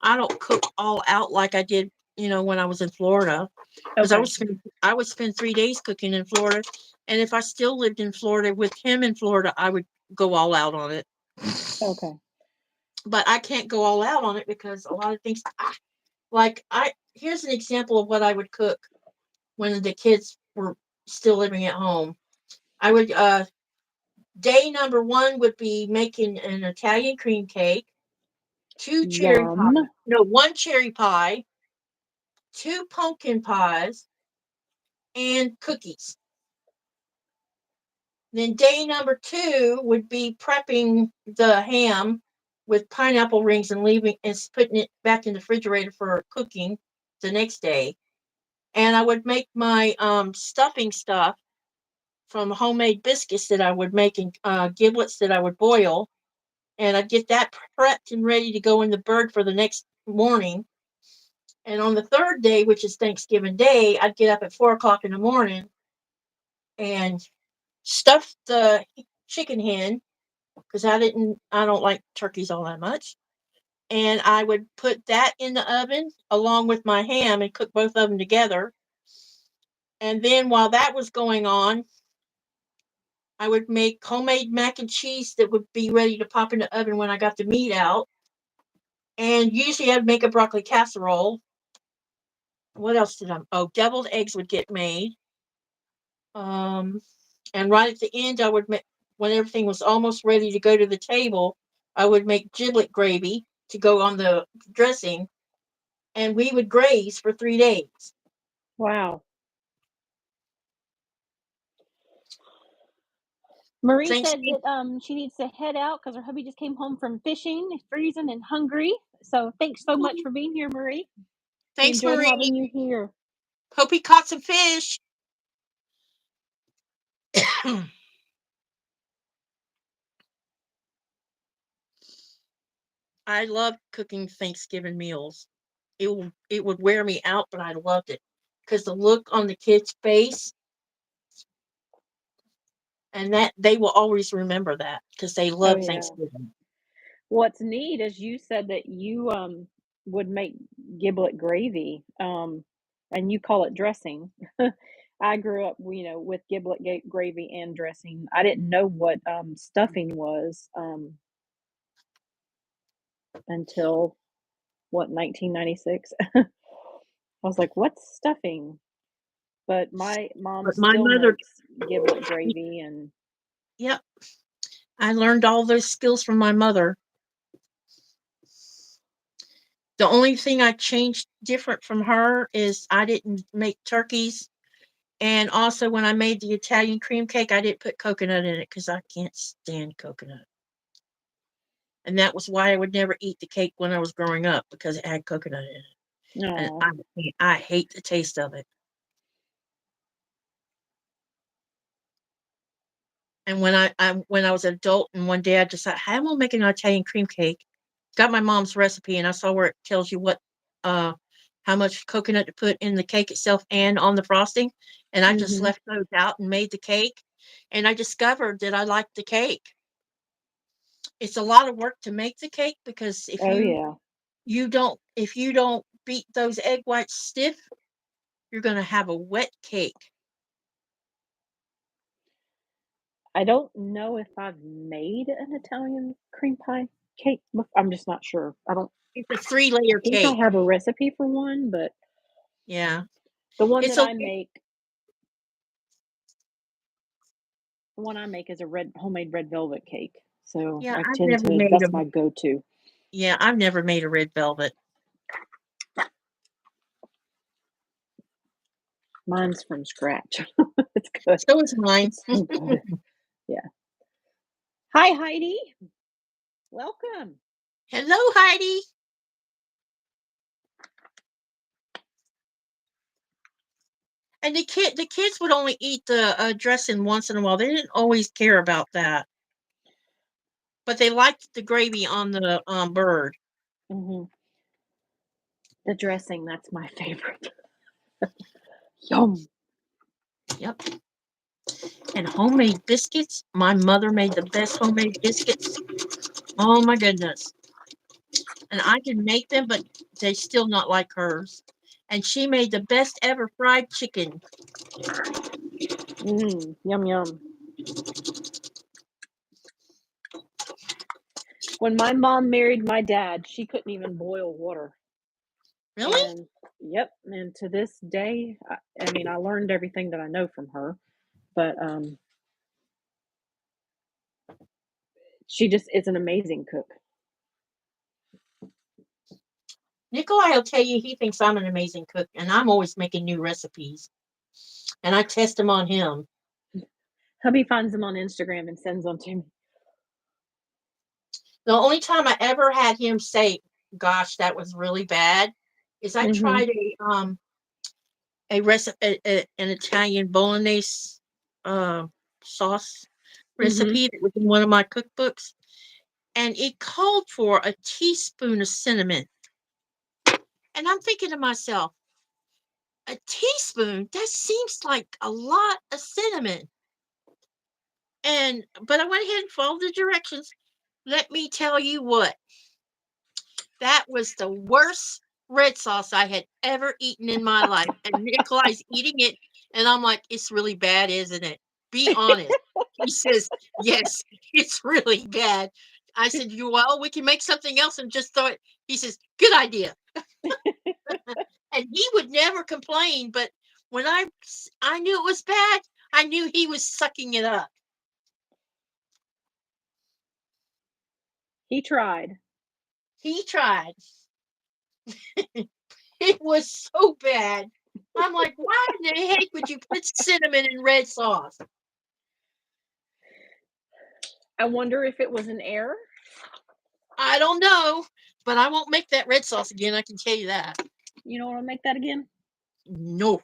I don't cook all out like I did, when I was in Florida, because Okay. I would spend 3 days cooking in Florida, and if I still lived in Florida with him in Florida, I would go all out on it. Okay. But I can't go all out on it because a lot of things, like here's an example of what I would cook when the kids were still living at home. I would day number one would be making an Italian cream cake, Yum. one cherry pie, 2 pumpkin pies, and cookies. Then day number 2 would be prepping the ham with pineapple rings and putting it back in the refrigerator for cooking the next day. And I would make my stuffing stuff from homemade biscuits that I would make in giblets that I would boil, and I'd get that prepped and ready to go in the bird for the next morning. And on the third day, which is Thanksgiving Day, I'd get up at 4 o'clock in the morning and stuff the chicken hen because I don't like turkeys all that much. And I would put that in the oven along with my ham and cook both of them together. And then while that was going on, I would make homemade mac and cheese that would be ready to pop in the oven when I got the meat out. And usually I'd make a broccoli casserole. What else did I? Oh, deviled eggs would get made. And right at the end, I would make, when everything was almost ready to go to the table, I would make giblet gravy to go on the dressing, and we would graze for 3 days. Wow. Marie said Thanksgiving. that she needs to head out because her hubby just came home from fishing, freezing and hungry. So thanks so much for being here, Marie. We Thanks, enjoyed Marie. having you here. Hope he caught some fish. I love cooking Thanksgiving meals. It would wear me out, but I loved it because the look on the kid's face, and that they will always remember that because they Oh love yeah. Thanksgiving. What's neat is you said that you would make giblet gravy, and you call it dressing. I grew up, with giblet gravy and dressing. I didn't know what stuffing was until 1996. I was like, "What's stuffing?" But my mom But my still mother, makes giblet gravy, and yep, I learned all those skills from my mother. The only thing I changed different from her is I didn't make turkeys. And also, when I made the Italian cream cake, I didn't put coconut in it because I can't stand coconut. And that was why I would never eat the cake when I was growing up because it had coconut in it. And no, I hate the taste of it. And when I was an adult, and one day I decided, "Hey, I'm gonna make an Italian cream cake." Got my mom's recipe, and I saw where it tells you uh, how much coconut to put in the cake itself and on the frosting, and I just hmm left those out and made the cake, and I discovered that I liked the cake. It's a lot of work to make the cake because oh yeah. if you don't beat those egg whites stiff, you're gonna have a wet cake. I don't know if I've made an Italian cream pie cake. I'm just not sure. It's a I 3-layer think I cake. have a recipe for one, but Yeah, the one it's that I okay. make, the one I make is a homemade red velvet cake. So Yeah, that's my go-to. I've never made a red velvet. Mine's from scratch. It's good. So is mine. It's so good. Yeah. Hi, Heidi. Welcome. Hello, Heidi. And the kids would only eat the dressing once in a while. They didn't always care about that. but they liked the gravy on the bird. The dressing, that's my favorite. Yum. Yep. And homemade biscuits. My mother made the best homemade biscuits. Oh my goodness. And I can make them, but they still not like hers. And she made the best ever fried chicken. Yum, yum. When my mom married my dad, she couldn't even boil water. Really? And yep, and to this day, I mean, I learned everything that I know from her, but she just is an amazing cook. Nikolai will tell you he thinks I'm an amazing cook, and I'm always making new recipes. And I test them on him. Hubby finds them on Instagram and sends them to me. The only time I ever had him say, "Gosh, that was really bad," is I tried a recipe, an Italian bolognese sauce recipe that was in one of my cookbooks, and it called for a teaspoon of cinnamon. And I'm thinking to myself, a teaspoon? That seems like a lot of cinnamon. But I went ahead and followed the directions. Let me tell you what, that was the worst red sauce I had ever eaten in my life. And Nikolai's eating it, and I'm like, it's really bad, isn't it? Be honest. He says, yes, it's really bad. I said, well, we can make something else and just throw it. He says, good idea. And he would never complain, but when I knew it was bad, I knew he was sucking it up. He tried. He tried. It was so bad. I'm like, why in the heck would you put cinnamon in red sauce? I wonder if it was an error. I don't know, but I won't make that red sauce again. I can tell you that. You don't want to make that again? No,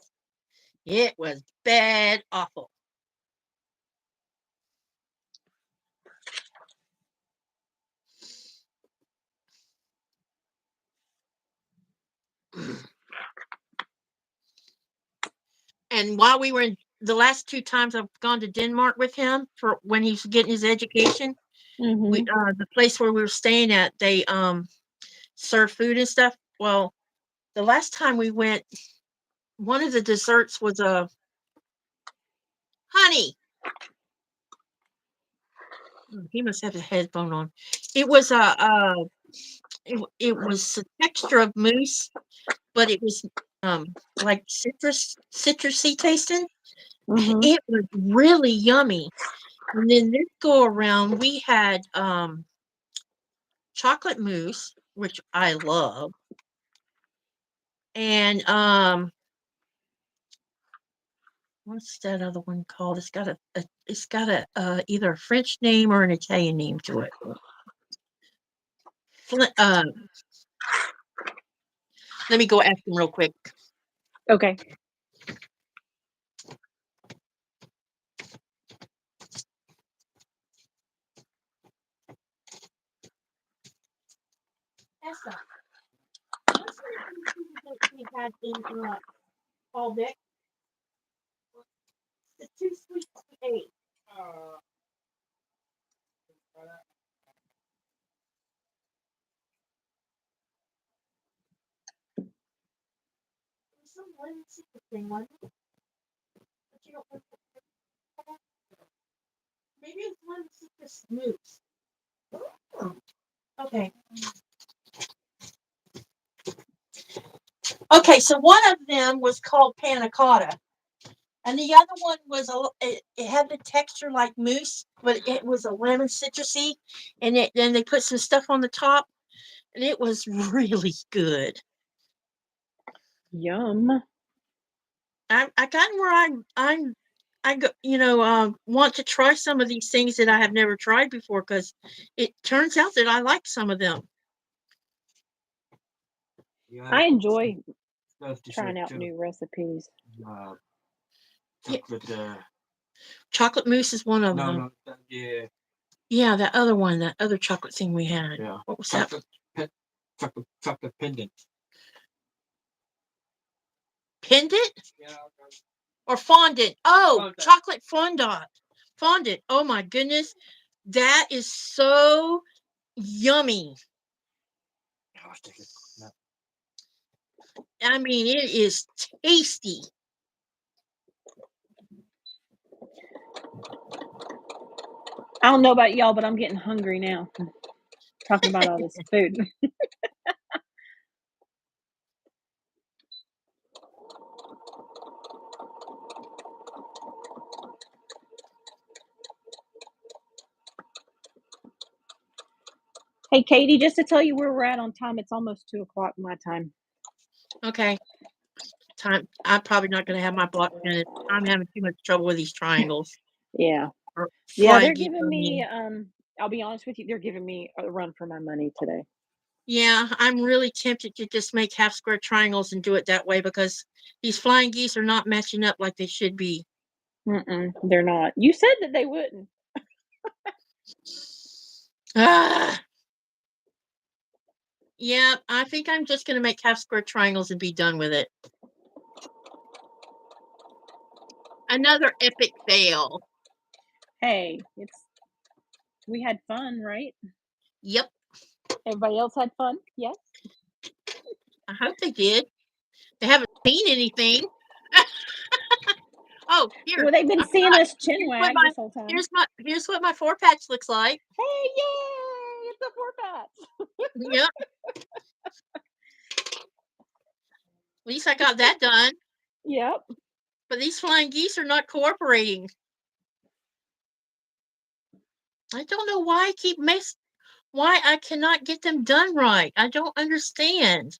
it was bad, awful. And while we were in the last 2 times I've gone to Denmark with him for when he's getting his education, the place where we were staying at, they serve food and stuff. Well, the last time we went, one of the desserts was a honey. He must have a headphone on. It was it was a texture of mousse, but it was like citrusy tasting. It was really yummy. And then this go around, we had chocolate mousse, which I love, and what's that other one called? It's got a either a French name or an Italian name to it. Let me go ask him real quick. Okay. Essa, what's the that we had in all Vic? The 2 sweet ate. Some lemon secret thing, wasn't it? But you don't want to. Maybe it's lemon secret mousse. Okay. Okay, so one of them was called panna cotta, and the other one was it had the texture like mousse, but it was a lemon citrusy, and then they put some stuff on the top, and it was really good. Yum. I got where I go, want to try some of these things that I have never tried before because it turns out that I like some of them. Yeah, I enjoy that's trying dessert out too. new recipes. Chocolate. Chocolate mousse is one of them. No, yeah. Yeah, that other one, that other chocolate thing we had. Yeah. What was that? Chocolate pendant. Pendant Yeah. or fondant? Oh, Fondant. chocolate fondant. Fondant. Oh my goodness. That is so yummy. I mean, it is tasty. I don't know about y'all, but I'm getting hungry now. Talking about all this food. Hey, Katie, just to tell you where we're at on time, it's almost 2:00 my time. Okay. I'm probably not going to have my block finished. I'm having too much trouble with these triangles. Yeah. Or Yeah, flying they're geese, giving I me, mean. I'll be honest with you, they're giving me a run for my money today. Yeah, I'm really tempted to just make half square triangles and do it that way because these flying geese are not matching up like they should be. They're not. You said that they wouldn't. Ah, yeah, I think I'm just going to make half square triangles and be done with it. Another epic fail. Hey, we had fun, right? Yep, Everybody else had fun? Yes? I hope they did. They haven't seen anything. Oh, here. Well, they've been I seeing forgot. us chin Here's what wag my this whole time. here's what my 4-patch looks like. Hey, yay! It's a 4-patch. Yep. At least I got that done. Yep. But these flying geese are not cooperating. I don't know why why I cannot get them done right. I don't understand.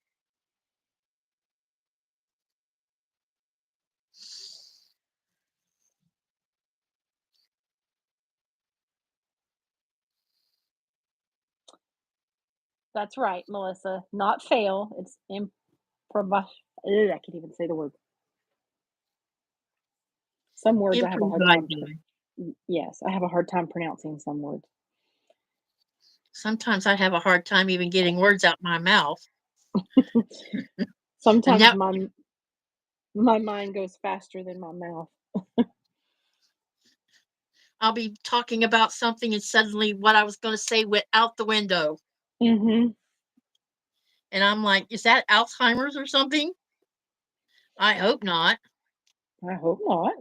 That's right, Melissa. Not fail. It's I can't even say the word. Some words I have a hard time. Improvising. Yes, I have a hard time pronouncing some words. Sometimes I have a hard time even getting words out my mouth. Sometimes now- my mind goes faster than my mouth. I'll be talking about something and suddenly what I was going to say went out the window. Mm-hmm. And I'm like, is that Alzheimer's or something? I hope not. I hope not.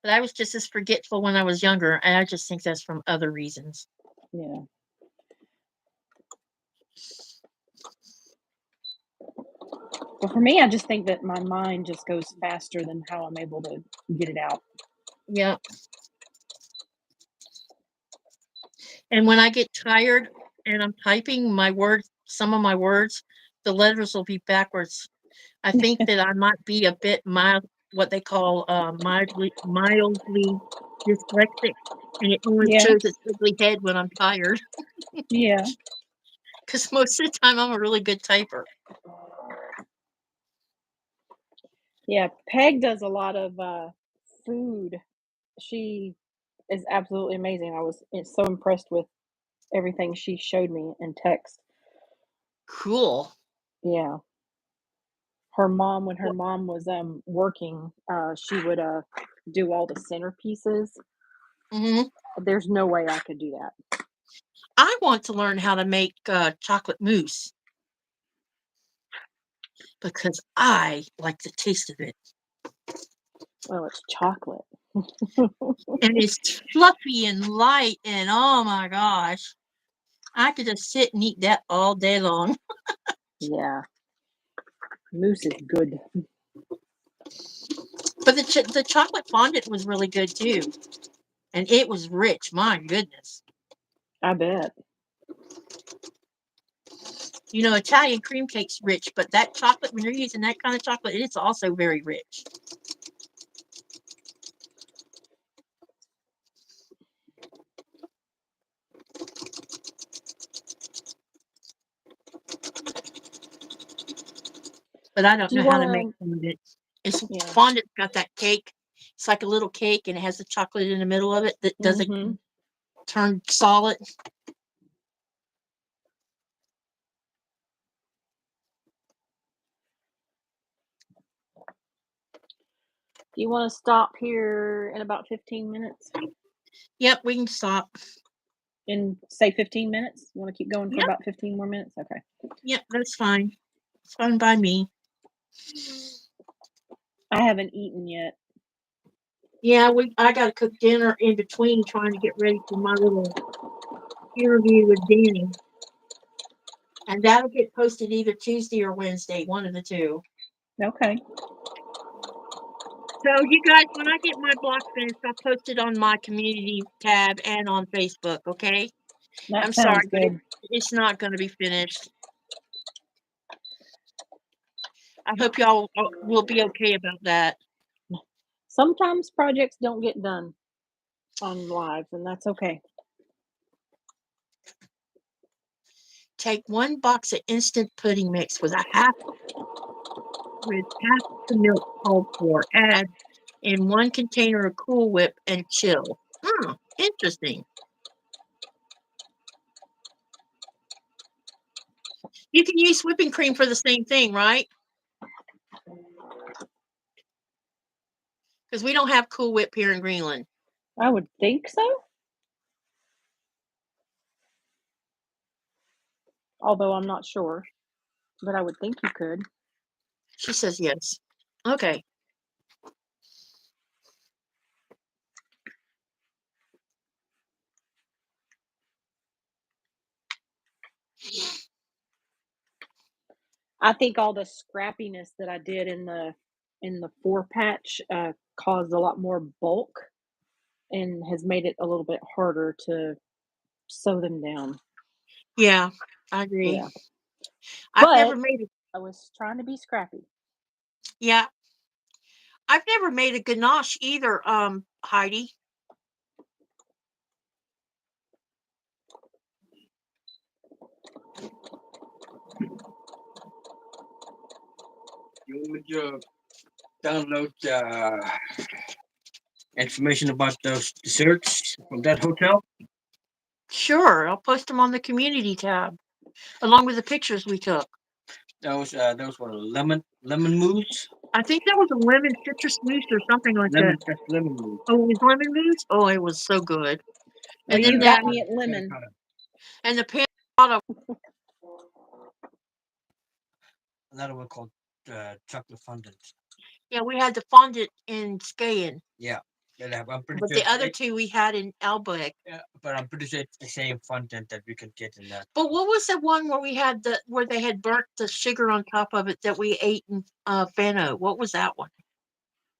But I was just as forgetful when I was younger, and I just think that's from other reasons. Yeah. But for me, I just think that my mind just goes faster than how I'm able to get it out. Yeah. And when I get tired and I'm typing some of my words, the letters will be backwards. I think that I might be a bit mild, what they call mildly dyslexic, and it only Yeah. shows its ugly head when I'm tired. Yeah. Because most of the time I'm a really good typer. Yeah. Peg does a lot of food. She is absolutely amazing. I was so impressed with everything she showed me in text. Cool. Yeah. When her Well, mom was working, she would do all the centerpieces. mhm. There's no way I could do that. I want to learn how to make chocolate mousse because I like the taste of it. Well, it's chocolate. And it's fluffy and light, and oh my gosh. I could just sit and eat that all day long. Yeah. Mousse is good. But the chocolate fondant was really good too. And it was rich. My goodness. I bet. You know, Italian cream cake's rich, but that chocolate, when you're using that kind of chocolate, it's also very rich. But I don't Do you know how to make want fondant. It's to? Yeah. fondant's got that cake. It's like a little cake, and it has the chocolate in the middle of it that doesn't Mm-hmm. turn solid. Do you want to stop here in about 15 minutes? Yep, we can stop. In say 15 minutes? You want to keep going for Yep. about 15 more minutes? Okay. Yep, that's fine. It's fine by me. I haven't eaten yet. Yeah, I got to cook dinner in between trying to get ready for my little interview with Danny. And that'll get posted either Tuesday or Wednesday, one of the two. Okay. So you guys, when I get my blog finished, I'll post it on my community tab and on Facebook, okay? That I'm sounds sorry, but good. it's not going to be finished. I hope y'all will be okay about that. Sometimes projects don't get done on live, and that's okay. Take 1 box of instant pudding mix with half the milk called for. Add in 1 container of Cool Whip and chill. Interesting. You can use whipping cream for the same thing, right? Because we don't have Cool Whip here in Greenland. I would think so. Although I'm not sure. But I would think you could. She says yes. Okay. I think all the scrappiness that I did in the 4-patch caused a lot more bulk and has made it a little bit harder to sew them down. Yeah, I agree. Yeah. I've never But made it. I was trying to be scrappy. Yeah. I've never made a ganache either, Heidi. You would download information about those desserts from that hotel? Sure, I'll post them on the community tab, along with the pictures we took. Those were lemon mousse. I think that was a lemon citrus mousse or something like that. That's lemon mousse. Oh, it was lemon mousse? Oh, it was so good. Well, And then you that got me at lemon. and the pan of Another one called chocolate fondant. yeah, we had the fondant in Skagen. Yeah, I'm pretty But sure. the other two we had in Elbeck. Yeah, but I'm pretty sure it's the same fondant that we could get in that. But what was the one where we had where they had burnt the sugar on top of it that we ate in Fano? What was that one?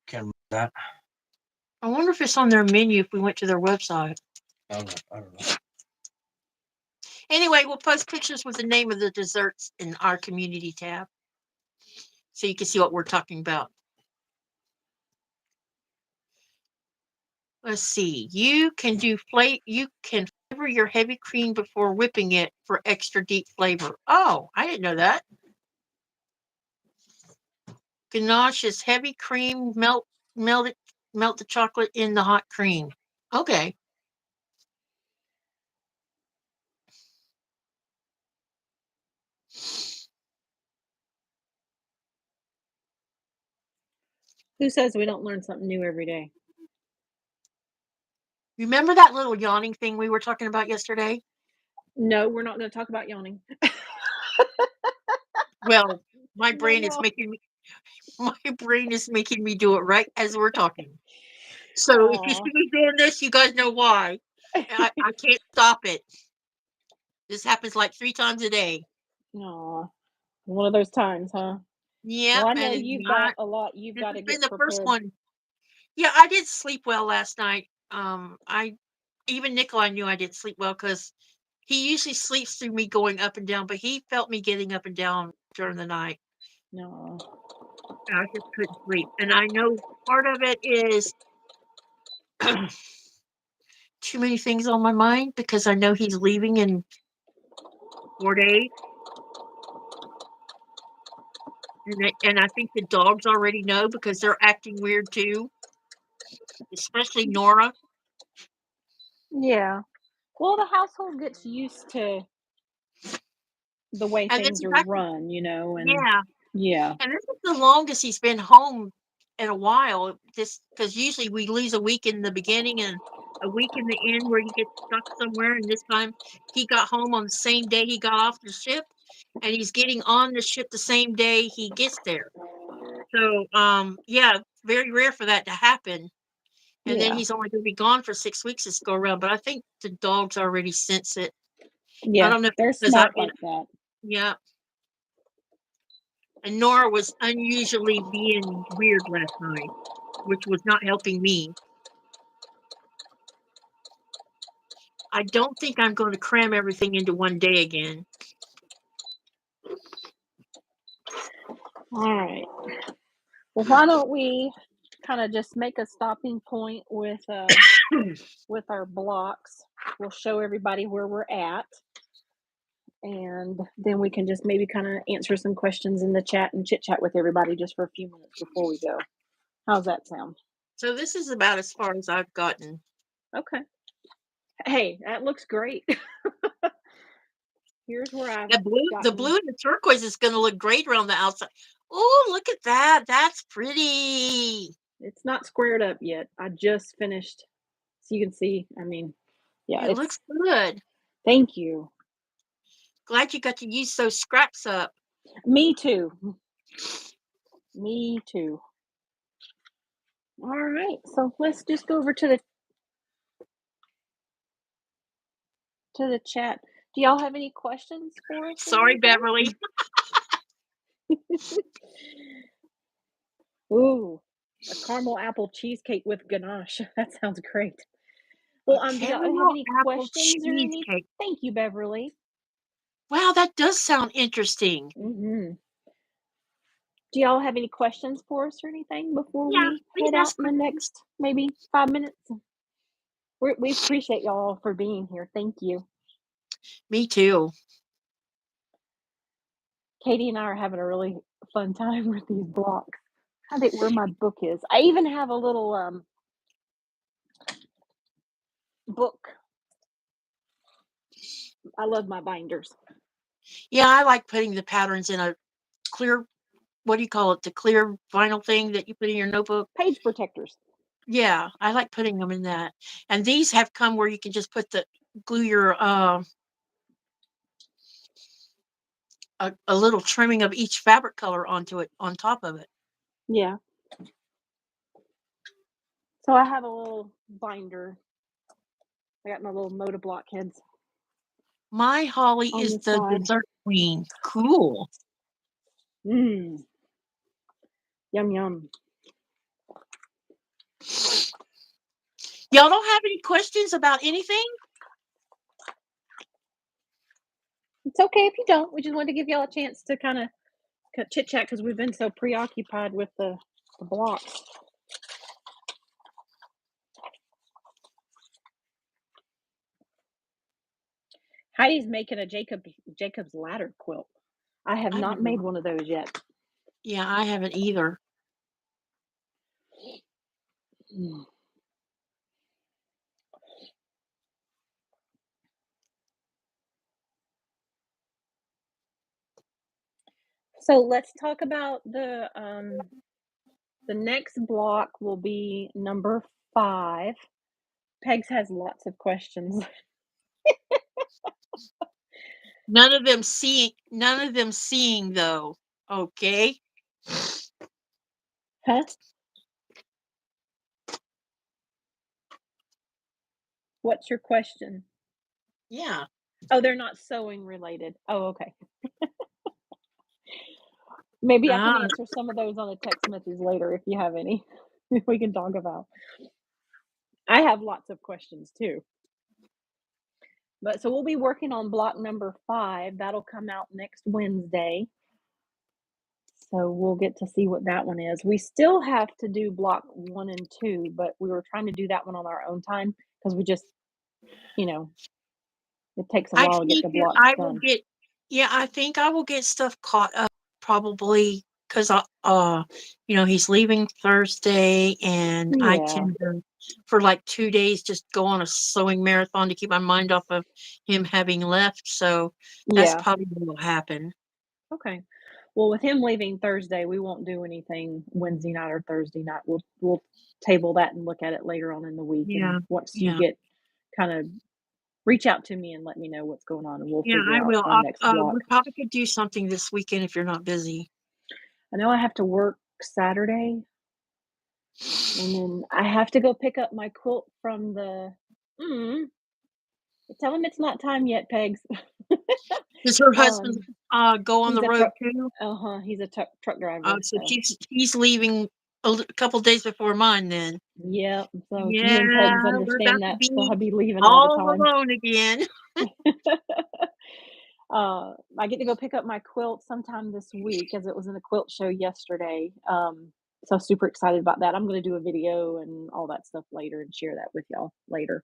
Can't remember that. I wonder if it's on their menu if we went to their website. I don't know. Anyway, we'll post pictures with the name of the desserts in our community tab, so you can see what we're talking about. Let's see. You can flavor your heavy cream before whipping it for extra deep flavor. Oh, I didn't know that. Ganache is heavy cream. Melt the chocolate in the hot cream. Okay. Who says we don't learn something new every day? Remember that little yawning thing we were talking about yesterday? No, we're not going to talk about yawning. Well, my brain is No. making me do it right as we're talking. So if you see me doing this, you guys know why. I can't stop it. This happens like 3 times a day. Aw. One of those times, huh? Yeah, Well, I and know it's you've not. got a lot you've This got has to been get the first prepared. one. Yeah, I did sleep well last night. Even Nikolai knew I didn't sleep well because he usually sleeps through me going up and down, but he felt me getting up and down during the night. No. And I just couldn't sleep. And I know part of it is too many things on my mind because I know he's leaving in 4 days. And I think the dogs already know because they're acting weird too. especially Nora. Yeah. Well, the household gets used to the way And this things is are actually, run, and yeah. yeah. And this is the longest he's been home in a while. Just because usually we lose a week in the beginning and a week in the end where he gets stuck somewhere. And this time he got home on the same day he got off the ship, and he's getting on the ship the same day he gets there. So, yeah, very rare for that to happen. And then Yeah. he's only going to be gone for 6 weeks this go around. But I think the dogs already sense it. I Yeah. don't know if They're because I've smart been, like that. yeah. And Nora was unusually being weird last night, which was not helping me. I don't think I'm going to cram everything into one day again. All right. Well, why don't we kind of just make a stopping point with our blocks? We'll show everybody where we're at, and then we can just maybe kind of answer some questions in the chat and chit chat with everybody just for a few minutes before we go. How's that sound? So this is about as far as I've gotten. Okay. Hey, that looks great. Here's where I've The blue gotten. and the turquoise is going to look great around the outside. Oh, look at that. That's pretty. It's not squared up yet. I just finished, so you can see. I mean, yeah, It it's. looks good. Thank you. Glad you got to use those scraps up. Me too. Me too. All right, so let's just go over to the chat. Do y'all have any questions for us? Sorry, Beverly. Ooh, a caramel apple cheesecake with ganache. That sounds great. Well, do y'all have Caramel any apple questions or any? cheesecake. Thank you, Beverly. Wow, that does sound interesting. Mm-hmm. Do y'all have any questions for us or anything before Yeah, we please head out ask in the questions. next maybe 5 minutes? We appreciate y'all for being here. Thank you. Me too. Katie and I are having a really fun time with these blocks. I think where my book is. I even have a little book. I love my binders. Yeah, I like putting the patterns in a clear, what do you call it? The clear vinyl thing that you put in your notebook. Page protectors. Yeah, I like putting them in that. And these have come where you can just glue your a little trimming of each fabric color onto it on top of it. Yeah. So I have a little binder. I got my little Moda Blockheads. My Holly On is the the side. dessert queen. Cool. Mmm. Yum yum. Y'all don't have any questions about anything? It's okay if you don't. We just wanted to give y'all a chance to kind of chit chat because we've been so preoccupied with the blocks. Heidi's making a Jacob's ladder quilt. I have not made one of those yet. Yeah, I haven't either. So let's talk about the next block will be number 5. Pegs has lots of questions. None of them seeing though. Okay. Huh? What's your question? Yeah. Oh, they're not sewing related. Oh, okay. Maybe I can answer some of those on the text message later if you have any. We can talk about. I have lots of questions too. But so we'll be working on block number 5. That'll come out next Wednesday. So we'll get to see what that one is. We still have to do block 1 and 2, but we were trying to do that one on our own time because we just, it takes a while to get the blocks done. I think I will get stuff caught up probably because he's leaving Thursday, and I Yeah. tend to, for like 2 days, just go on a sewing marathon to keep my mind off of him having left. So that's Yeah. probably what will happen. Okay. Well, with him leaving Thursday, we won't do anything Wednesday night or Thursday night. We'll table that and look at it later on in the week. Yeah, And once you yeah, get kind of reach out to me and let me know what's going on, and we'll yeah. figure I out will. our next block. We probably could do something this weekend if you're not busy. I know I have to work Saturday, and then I have to go pick up my quilt from the. Mm, tell him it's not time yet, Pegs. Does her husband um, go on he's the a road truck. too? He's a truck driver. So So he's leaving a couple days before mine then. yeah. So you and Yeah, Pegs we're about understand to that. So be I'll be leaving all the all time. alone again. I get to go pick up my quilt sometime this week, as it was in the quilt show yesterday. So super excited about that. I'm going to do a video and all that stuff later and share that with y'all later.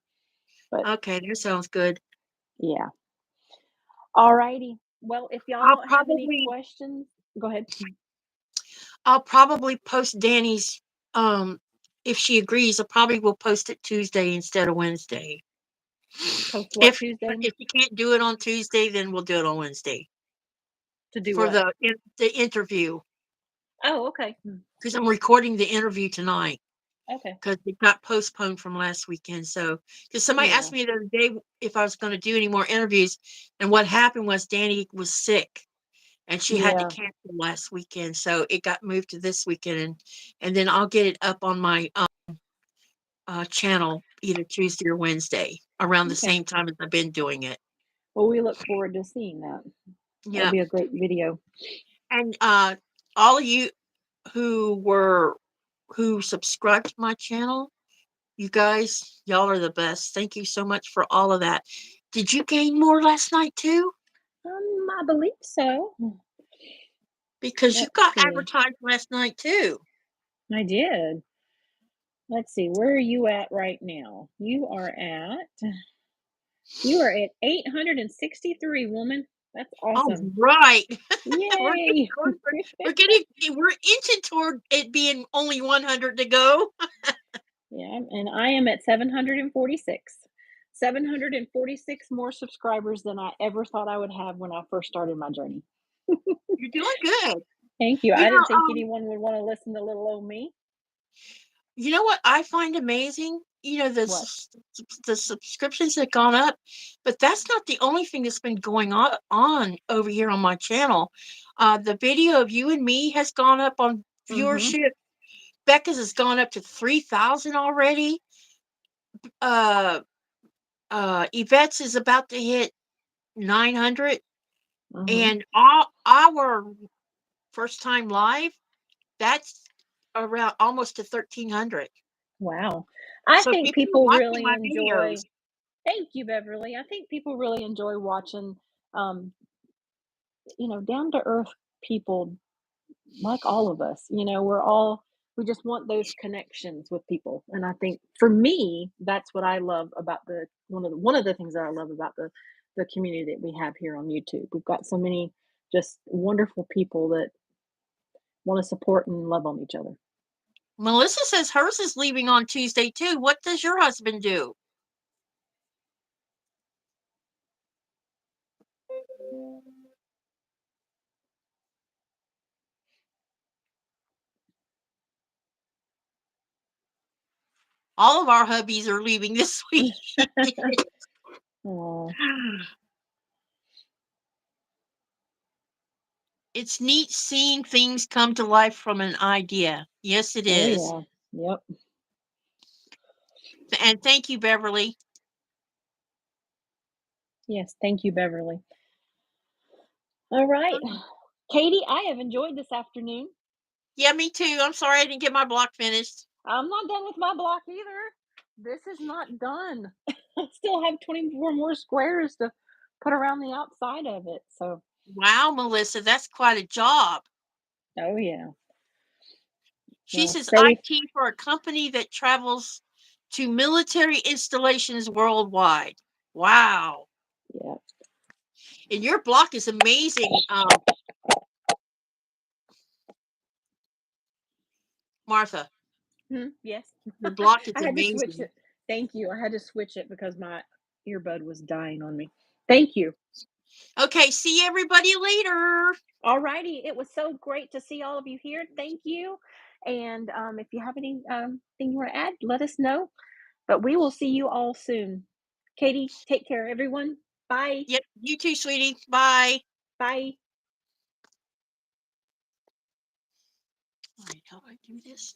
But Okay, that sounds good. yeah. All righty. Well, if y'all I'll don't have any probably questions, go ahead. I'll probably post Danny's if she agrees, I probably will post it Tuesday instead of Wednesday. Post what If Tuesday if you can't do it on Tuesday, then we'll do it on Wednesday to do for what? the interview, Oh, okay. because I'm recording the interview tonight Okay. because it got postponed from last weekend. So, because somebody Yeah. asked me the other day if I was going to do any more interviews, and what happened was Danny was sick and she had to Yeah. cancel last weekend, so it got moved to this weekend, and then I'll get it up on my channel either Tuesday or Wednesday around the Okay. same time as I've been doing it. Well, we look forward to seeing that. That'll Yeah, be a great video. and all of you who subscribed to my channel, you guys, y'all are the best. Thank you so much for all of that. Did you gain more last night too? I believe so. Because you Let's got see. advertised last night too. I did. Let's see. Where are you at right now? You are at 863, woman. That's All awesome. right. Yay. We're inching toward it being only 100 to go. Yeah, and I am at 746. 746 more subscribers than I ever thought I would have when I first started my journey. You're doing good. Thank you. You I know, didn't think anyone would want to listen to little old me. you know what I find amazing? What? The subscriptions have gone up, but that's not the only thing that's been going on over here on my channel. The video of you and me has gone up on Mm-hmm. viewership. Becca's has gone up to 3,000 already. Uh, Yvette's is about to hit 900, Mm-hmm. and our first time live, that's around almost to 1,300. Wow. I So think people are people watching really my videos. enjoy. Thank you, Beverly. I think people really enjoy watching, um, down to earth people like all of us. We just want those connections with people. And I think for me, that's what I love about one of the things that I love about the community that we have here on YouTube. We've got so many just wonderful people that want to support and love on each other. Melissa says hers is leaving on Tuesday too. What does your husband do? All of our hubbies are leaving this week. Aw. It's neat seeing things come to life from an idea. Yes, it Oh is. yeah. Yep. And thank you, Beverly. Yes. Thank you, Beverly. All right. Katie, I have enjoyed this afternoon. Yeah, me too. I'm sorry I didn't get my block finished. I'm not done with my block either. This is not done. I still have 24 more squares to put around the outside of it. So, Wow, Melissa, that's quite a job. oh yeah. She Well, says safe. IT for a company that travels to military installations worldwide. Wow. Yeah. And your block is amazing. Martha, Yes. your block is I had to switch amazing. it. Thank you. I had to switch it because my earbud was dying on me. Thank you. Okay, see everybody later. All righty. It was so great to see all of you here. Thank you. And if you have any thing you want to add, let us know. But we will see you all soon. Katie, take care, everyone. Bye. Yep, you too, sweetie. Bye. Bye. All right, how do I do this?